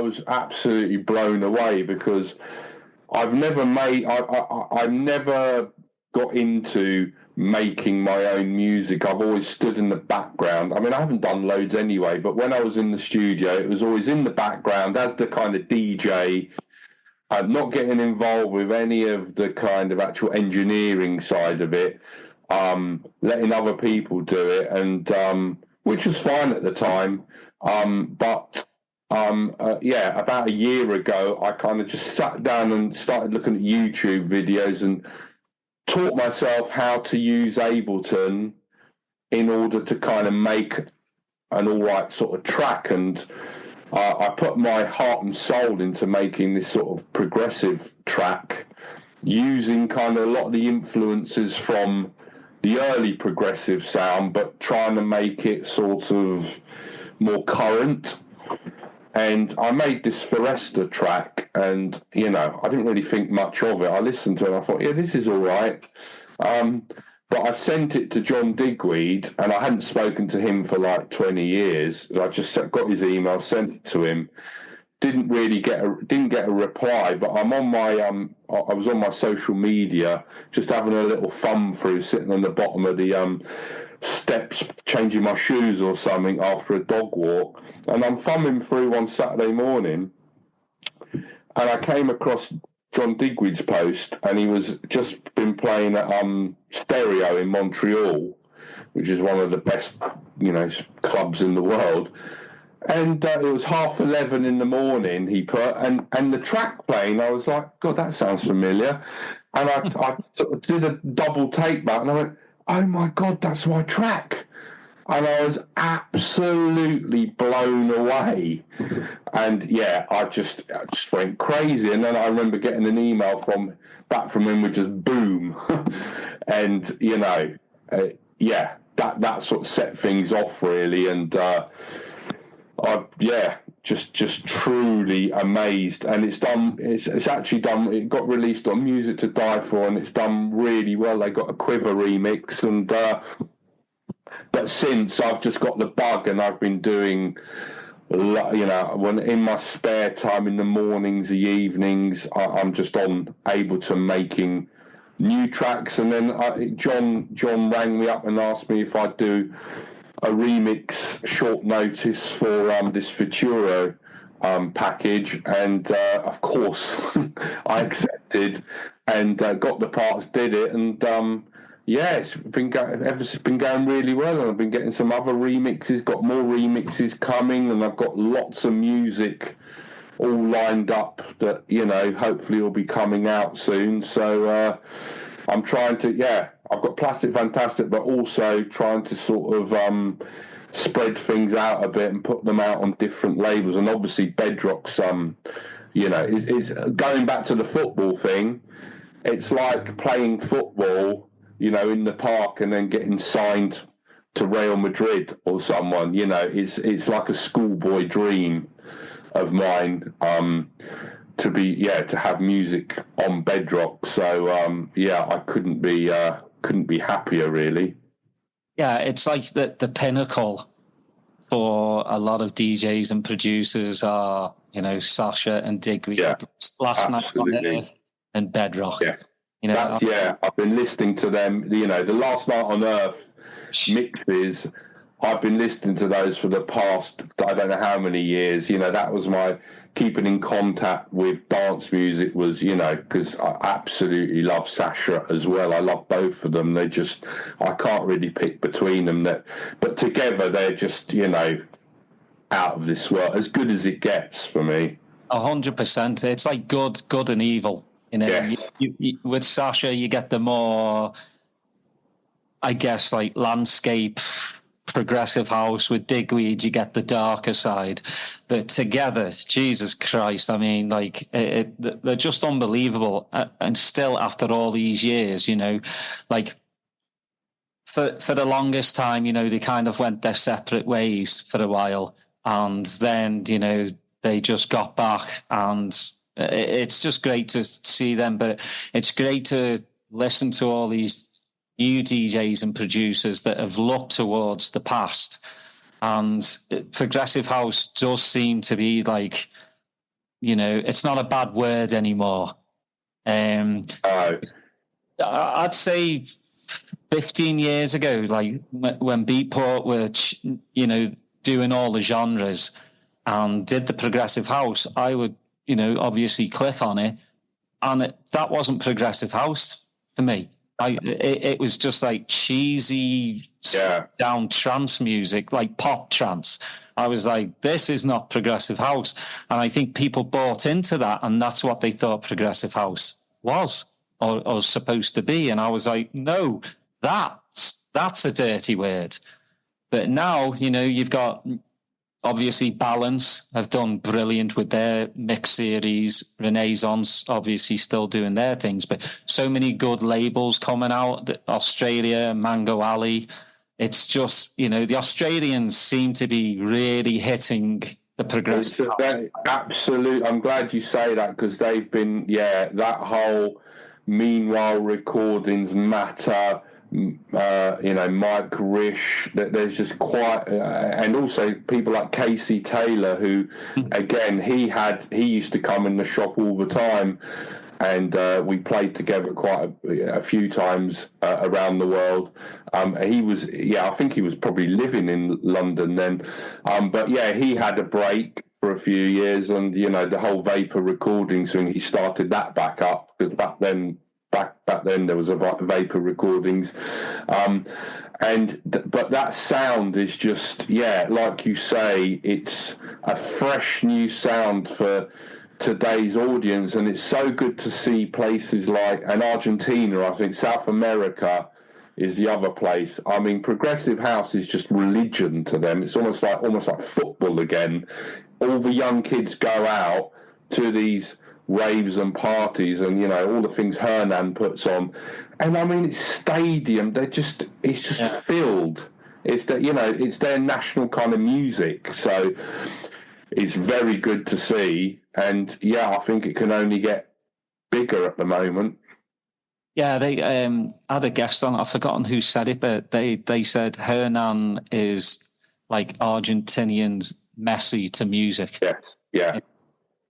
C: was absolutely blown away because I've never got into making my own music. I've always stood in the background. I mean, I haven't done loads anyway, but when I was in the studio, it was always in the background as the kind of DJ. I'm not getting involved with any of the kind of actual engineering side of it, letting other people do it, and which was fine at the time. But about a year ago, I kind of just sat down and started looking at YouTube videos and taught myself how to use Ableton in order to kind of make an all right sort of track. And I put my heart and soul into making this sort of progressive track using kind of a lot of the influences from the early progressive sound, but trying to make it sort of more current. And I made this Foresta track, and I didn't really think much of it. I listened to it and I thought, yeah, this is all right. But I sent it to John Digweed, and I hadn't spoken to him for like 20 years. I just got his email, sent it to him. Didn't get a reply, but I'm on my I was on my social media, just having a little thumb through, sitting on the bottom of the steps, changing my shoes or something after a dog walk, and I'm thumbing through one Saturday morning, and I came across John Digweed's post, and he was just been playing at Stereo in Montreal, which is one of the best clubs in the world. And it was 11:30 in the morning, he put, and the track playing, I was like, God, that sounds familiar. And I sort of did a double take back, and I went, oh my God, that's my track. And I was absolutely blown away. And yeah, I just went crazy. And then I remember getting an email back from him, which was boom. And, that sort of set things off, really. And just truly amazed. And it's actually done, it got released on Music to Die For, and it's done really well. They got a Quiver remix, and but since I've just got the bug, and I've been doing, when in my spare time, in the mornings, the evenings, I'm just on Ableton making new tracks. And then John rang me up and asked me if I'd do a remix short notice for this Futuro package, and of course I accepted and got the parts, did it, and Yeah, it's been going really well, and I've been getting some other remixes. Got more remixes coming, and I've got lots of music all lined up that hopefully will be coming out soon. So I'm trying to, I've got Plastic Fantastic, but also trying to sort of spread things out a bit and put them out on different labels. And obviously Bedrock's is going back to the football thing. It's like playing football, in the park and then getting signed to Real Madrid or someone. It's like a schoolboy dream of mine to have music on Bedrock. So I couldn't be happier, really.
B: Yeah, it's like the pinnacle for a lot of DJs and producers are, Sasha and Digweed.
C: Yeah,
B: Last Night on Earth and Bedrock.
C: Yeah. I've been listening to them. The Last Night on Earth mixes, I've been listening to those for the past, I don't know how many years. That was my keeping in contact with dance music was, because I absolutely love Sasha as well. I love both of them. I can't really pick between them. But together they're just, out of this world, as good as it gets for me.
B: 100%. It's like good and evil.
C: Yes.
B: You, with Sasha, you get the more, I guess, like landscape, progressive house. With Digweed, you get the darker side. But together, Jesus Christ, I mean, like, they're just unbelievable. And still, after all these years, like, for the longest time, they kind of went their separate ways for a while. And then, they just got back, and it's just great to see them. But it's great to listen to all these new DJs and producers that have looked towards the past. And progressive house does seem to be like, it's not a bad word anymore. I'd say 15 years ago, like when Beatport were, doing all the genres and did the progressive house, I would, obviously click on it, and that wasn't progressive house for me. It was just like cheesy, down trance music, like pop trance. I was like, this is not progressive house. And I think people bought into that, and that's what they thought progressive house was or supposed to be. And I was like, no, that's a dirty word. But now, you've got, obviously, Balance have done brilliant with their mix series. Renaissance, obviously, still doing their things. But so many good labels coming out. Australia, Mango Alley. It's just, the Australians seem to be really hitting the progressive.
C: Absolutely. I'm glad you say that, because they've been, that whole Meanwhile Recordings, Matter, Mike Rish, there's just quite, and also people like Casey Taylor, who, again, he used to come in the shop all the time, and we played together quite a few times around the world. He was, I think he was probably living in London then, but he had a break for a few years, and the whole Vapor Recordings thing, he started that back up, because back then there was a Vapor Recordings, but that sound is just, like you say, it's a fresh new sound for today's audience, and it's so good to see places like, and Argentina, I think South America is the other place. I mean, progressive house is just religion to them. It's almost like football again. All the young kids go out to these raves and parties, and all the things Hernan puts on, and I mean, it's stadium. It's just filled. It's that it's their national kind of music. So it's very good to see, and I think it can only get bigger at the moment.
B: Yeah, they had a guest on. I've forgotten who said it, but they said Hernan is like Argentinian's Messi to music.
C: Yes, yeah.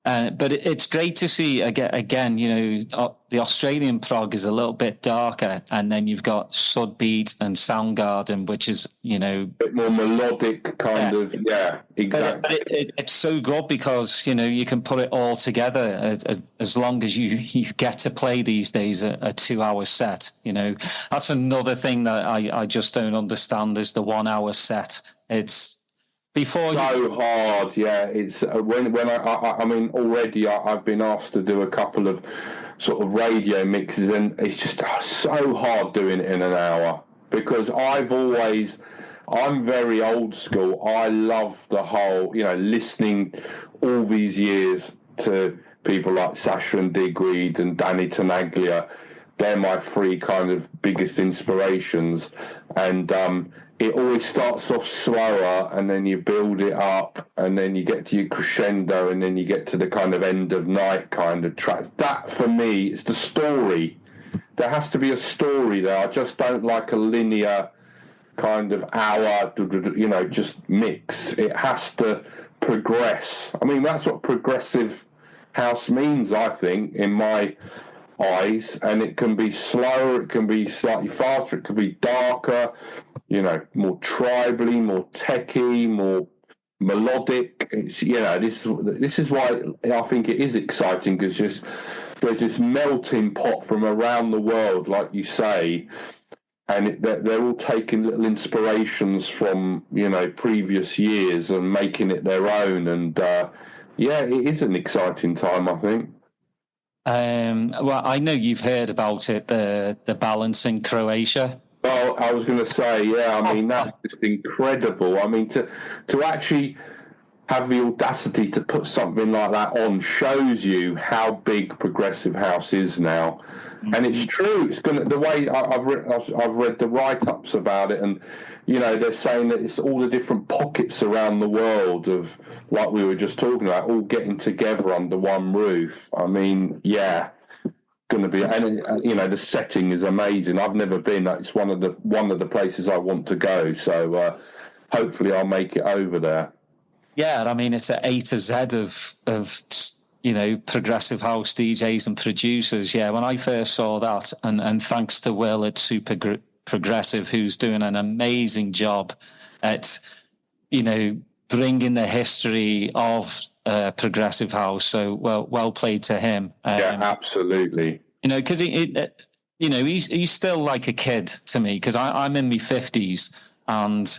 B: But it's great to see again. The Australian prog is a little bit darker, and then you've got Sudbeat and Soundgarden, which is
C: a bit more melodic kind of. Yeah, exactly.
B: But it's so good because you can put it all together as long as you get to play these days a 2-hour set. That's another thing that I just don't understand is the 1 hour set. It's hard, yeah. It's when I mean already I've been asked to do a couple of sort of radio mixes, and it's just so hard doing it in an hour because I'm very old school. I love the whole, listening all these years to people like Sasha and Digweed and Danny Tenaglia. They're my three kind of biggest inspirations, and it always starts off slower and then you build it up and then you get to your crescendo and then you get to the kind of end of night kind of tracks. That for me is the story. There has to be a story there. I just don't like a linear kind of hour, just mix. It has to progress. I mean, that's what progressive house means, I think, in my eyes. And it can be slower, it can be slightly faster, it can be darker, more tribally, more techy, more melodic. It's this is why I think it is exciting, because they're just melting pot from around the world, like you say, and they're all taking little inspirations from previous years and making it their own. And it is an exciting time, I think. Well, I know you've heard about it, the balance in Croatia.
C: Well, I was going to say, I mean, that's just incredible. I mean, to actually have the audacity to put something like that on shows you how big progressive house is now. Mm-hmm. And it's true. It's going to, the way I've read the write-ups about it, and they're saying that it's all the different pockets around the world of, like we were just talking about, all getting together under one roof. I mean, going to be, and the setting is amazing. I've never been. It's one of the places I want to go. So hopefully I'll make it over there.
B: Yeah, I mean, it's an A to Z of progressive house DJs and producers. Yeah, when I first saw that, and thanks to Will at Super Progressive, who's doing an amazing job at bringing the history of progressive house. So well played to him.
C: Absolutely.
B: Because he's still like a kid to me, because I'm in my 50s, and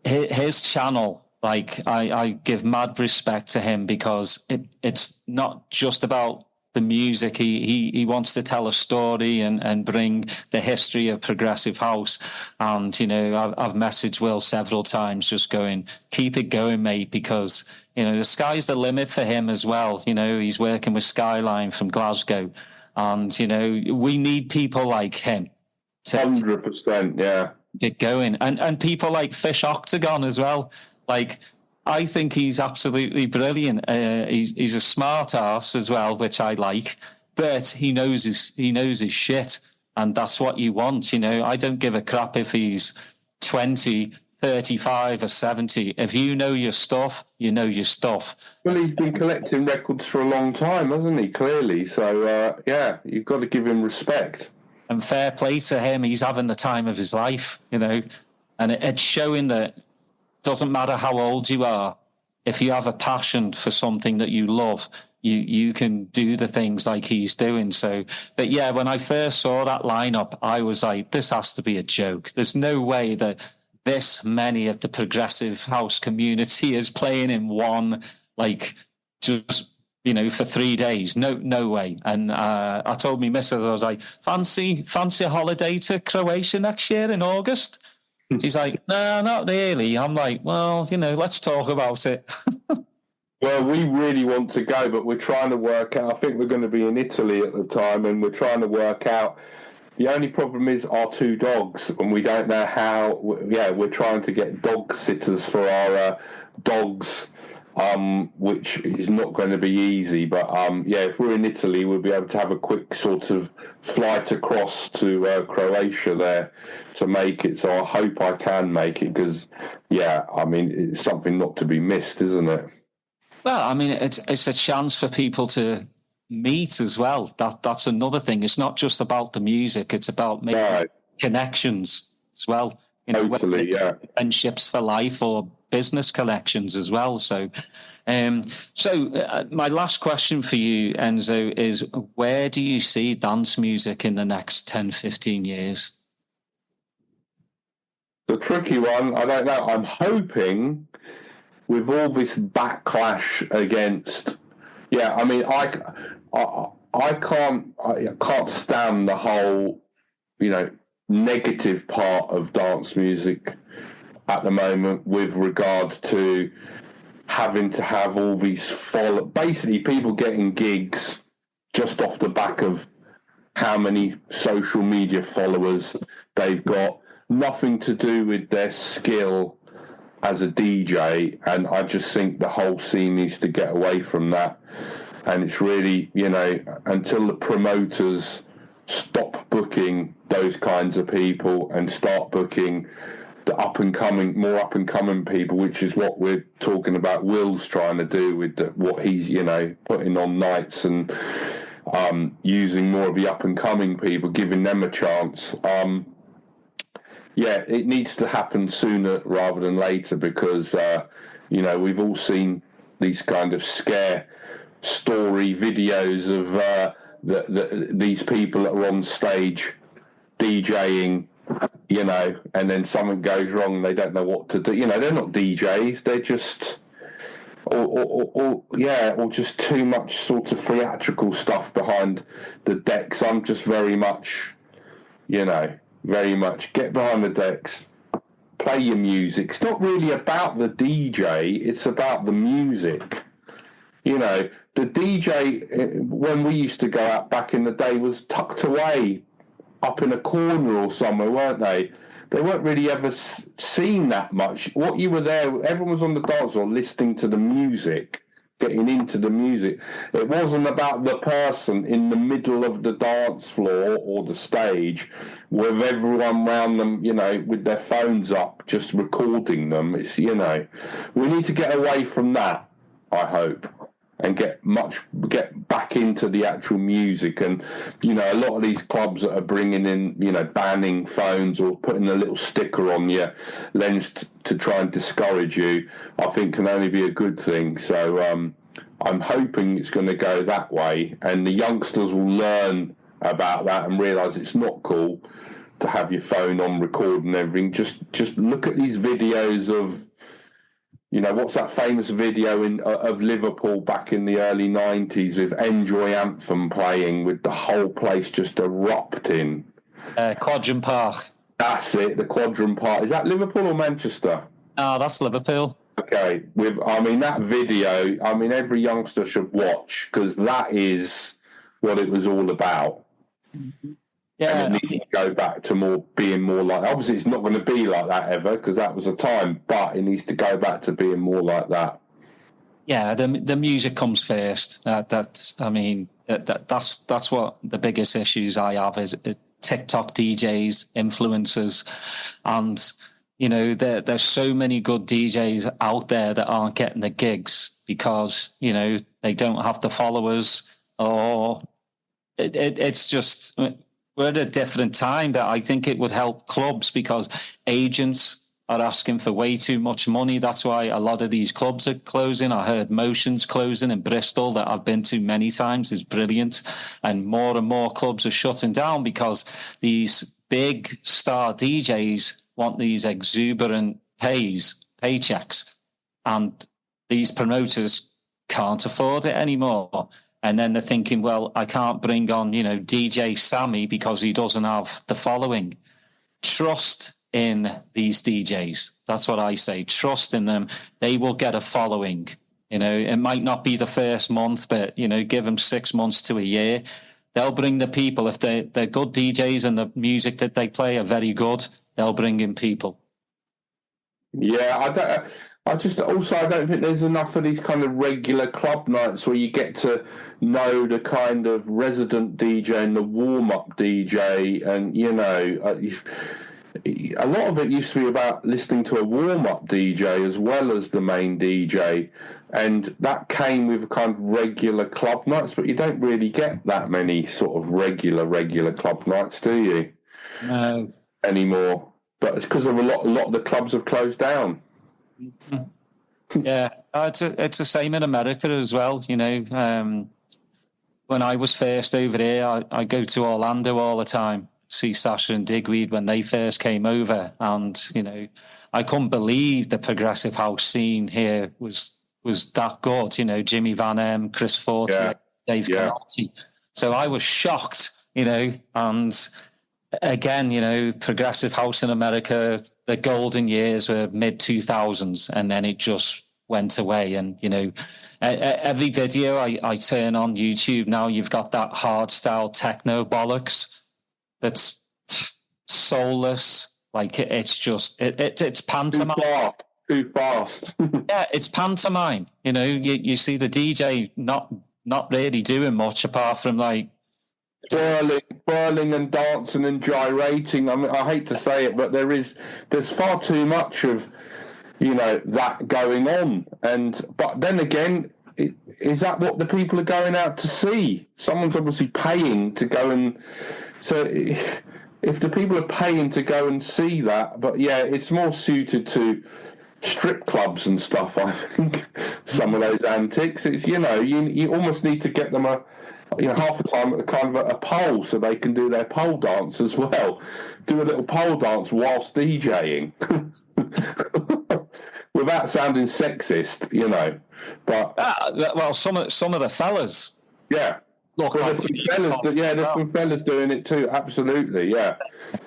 B: his channel, like, I give mad respect to him, because it's not just about the music. He wants to tell a story and bring the history of progressive house. And I've messaged Will several times, just going, keep it going, mate, because the sky's the limit for him as well. He's working with Skyline from Glasgow, and we need people like him to
C: 100%, yeah,
B: get going, and people like Fish Octagon as well. Like, I think he's absolutely brilliant. He's a smart ass as well, which I like, but he knows his shit, and that's what you want. I don't give a crap if he's 20, 35 or 70. If you know your stuff, you know your stuff.
C: Well, he's been collecting records for a long time, hasn't he? Clearly. So, you've got to give him respect.
B: And fair play to him. He's having the time of his life, and it's showing that doesn't matter how old you are, if you have a passion for something that you love, you can do the things like he's doing. So, but yeah, when I first saw that lineup, I was like, this has to be a joke. There's no way that this many of the progressive house community is playing in one, like, just, for 3 days. No way. And I told me missus, I was like, fancy a holiday to Croatia next year in August? She's like, no, not really. I'm like, well, let's talk about it.
C: Well, we really want to go, but we're trying to work out. I think we're going to be in Italy at the time, and we're trying to work out. The only problem is our 2 dogs, and we don't know how. We're trying to get dog sitters for our dogs, which is not going to be easy. But if we're in Italy, we'll be able to have a quick sort of flight across to Croatia there to make it. So I hope I can make it, because, it's something not to be missed, isn't it?
B: Well, I mean, it's a chance for people to meet as well. That's another thing. It's not just about the music; it's about making connections as well.
C: Totally,
B: friendships for life or business connections as well. So, my last question for you, Enzo, is where do you see dance music in the next 10, 15 years?
C: The tricky one, I don't know. I'm hoping with all this backlash against, I mean, I can't stand the whole, negative part of dance music at the moment with regard to having to have all these basically people getting gigs just off the back of how many social media followers they've got, nothing to do with their skill as a DJ. And I just think the whole scene needs to get away from that. And it's really, until the promoters stop booking those kinds of people and start booking the more up and coming people, which is what we're talking about. Will's trying to do with what he's, putting on nights and using more of the up and coming people, giving them a chance. It needs to happen sooner rather than later because, we've all seen these kind of scare story videos of these people that are on stage DJing, and then something goes wrong and they don't know what to do. They're not DJs, they're just, or just too much sort of theatrical stuff behind the decks. I'm just very much get behind the decks, play your music. It's not really about the DJ, it's about the music. The DJ, when we used to go out back in the day, was tucked away up in a corner or somewhere, weren't they? They weren't really ever seen that much. What you were there, everyone was on the dance floor listening to the music, getting into the music. It wasn't about the person in the middle of the dance floor or the stage with everyone around them, with their phones up, just recording them. It's, we need to get away from that, I hope, and get back into the actual music. And a lot of these clubs that are bringing in, banning phones or putting a little sticker on your lens to try and discourage you, I think can only be a good thing. So I'm hoping it's going to go that way, and the youngsters will learn about that and realise it's not cool to have your phone on recording everything. Just look at these videos of, what's that famous video of Liverpool back in the early 90s with Enjoy Anthem playing with the whole place just erupting?
B: Quadrant Park.
C: That's it, the Quadrant Park. Is that Liverpool or Manchester?
B: Oh, that's Liverpool.
C: Okay, that video, every youngster should watch because that is what it was all about.
B: Mm-hmm.
C: Yeah, and it needs to go back to being more like. Obviously, it's not going to be like that ever because that was a time, but it needs to go back to being more like that.
B: Yeah, the music comes first. That's what the biggest issues I have is TikTok DJs, influencers, and there's so many good DJs out there that aren't getting the gigs because they don't have the followers, or it's just. We're at a different time, but I think it would help clubs because agents are asking for way too much money. That's why a lot of these clubs are closing. I heard Motion's closing in Bristol that I've been to many times. It's brilliant. And more clubs are shutting down because these big star DJs want these exuberant paychecks. And these promoters can't afford it anymore. And then they're thinking, well, I can't bring on, DJ Sammy because he doesn't have the following. Trust in these DJs. That's what I say. Trust in them. They will get a following. It might not be the first month, but, give them 6 months to a year. They'll bring the people. If they're good DJs and the music that they play are very good, they'll bring in people.
C: Yeah, I don't think there's enough of these kind of regular club nights where you get to know the kind of resident DJ and the warm-up DJ, and a lot of it used to be about listening to a warm-up DJ as well as the main DJ, and that came with kind of regular club nights, but you don't really get that many sort of regular club nights, do you?
B: No.
C: Anymore. But it's because of a lot of the clubs have closed down.
B: Yeah, it's the same in America as well. You know, when I was first over here, I go to Orlando all the time, see Sasha and Digweed when they first came over, and you know, I couldn't believe the progressive house scene here was that good. You know, Jimmy Van M, Chris Forte, Dave Canati. So I was shocked. You know, and again, you know, progressive house in America, the golden years were mid-2000s, and then it just went away. And, you know, every video I turn on YouTube now, you've got that hard-style techno bollocks that's soulless. Like, it's just, it's pantomime.
C: Too fast.
B: Yeah, it's pantomime. You know, you see the DJ not really doing much apart from, like, twirling and dancing and gyrating. I mean, I hate to say it, but there's far too much of, you know, that going on. But then again, is that what the people are going out to see? Someone's obviously paying to go, and so if the people are paying to go and see that, but yeah, it's more suited to strip clubs and stuff, I think. Some of those antics, it's, you know, you almost need to get them half the time at kind of a pole so they can do their pole dance as well. Do a little pole dance whilst DJing. Without sounding sexist, you know. But well, some of the fellas.
C: Yeah. Look, well, there's some fellas doing it too, absolutely, yeah.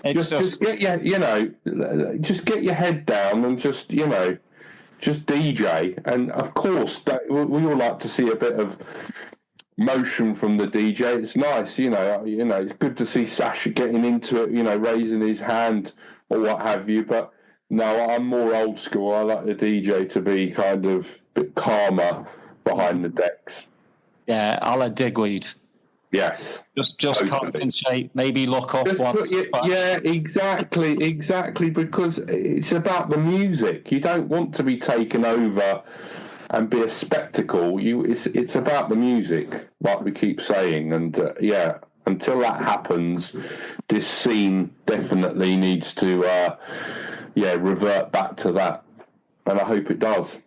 C: Just get your head down and just DJ. And of course we all like to see a bit of motion from the DJ. It's nice, you know, it's good to see Sasha getting into it, you know, raising his hand or what have you. But no, I'm more old school. I like the DJ to be kind of a bit calmer behind the decks.
B: Yeah, a la Digweed.
C: Yes.
B: Just totally. Concentrate, maybe look up once.
C: Yeah, exactly, because it's about the music. You don't want to be taken over and be a spectacle. It's about the music, like we keep saying, and until that happens, this scene definitely needs to revert back to that, and I hope it does.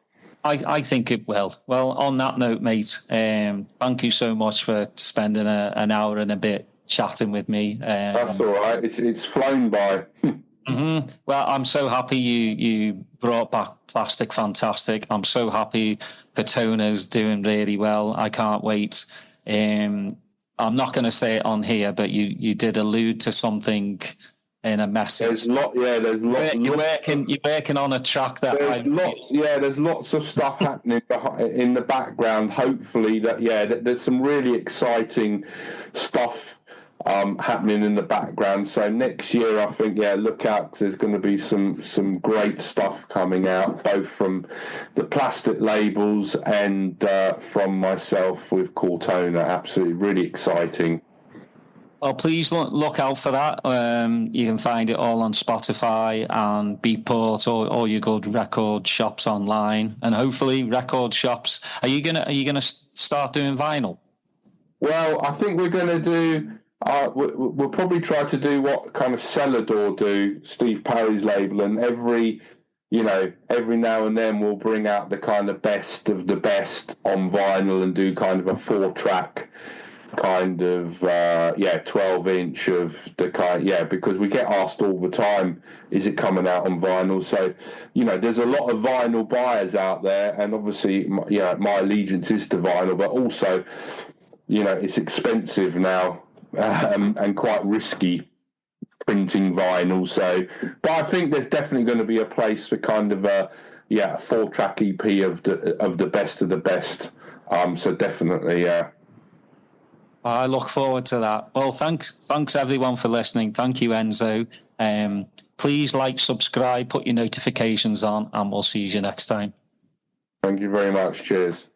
B: I think it will. Well, on that note, mate, thank you so much for spending an hour and a bit chatting with me.
C: That's all right. It's flown by.
B: Mm-hmm. Well, I'm so happy you brought back Plastic Fantastic. I'm so happy Cortona's doing really well. I can't wait. I'm not going to say it on here, but you did allude to something in a message.
C: There's lots.
B: You're working on a track that
C: there's lots of stuff happening in the background. Hopefully there's some really exciting stuff happening in the background. So next year, I think, look out, because there's going to be some great stuff coming out, both from the Plastic labels and from myself with Cortona. Absolutely, really exciting.
B: Well, please look out for that. You can find it all on Spotify and Beatport, or all your good record shops online, and hopefully record shops. Are you gonna start doing vinyl?
C: Well, I think we're going to do. We'll probably try to do what kind of Celador do, Steve Parry's label, and every now and then we'll bring out the kind of best of the best on vinyl and do kind of a 4-track kind of 12-inch of the kind, because we get asked all the time, is it coming out on vinyl? So, you know, there's a lot of vinyl buyers out there, and obviously, my allegiance is to vinyl, but also, you know, it's expensive now and quite risky printing vinyl. So, but I think there's definitely going to be a place for kind of a 4-track EP of the best of the best. So definitely,
B: I look forward to that. Well, thanks everyone for listening. Thank you, Enzo. Please like, subscribe, put your notifications on, and we'll see you next time.
C: Thank you very much. Cheers.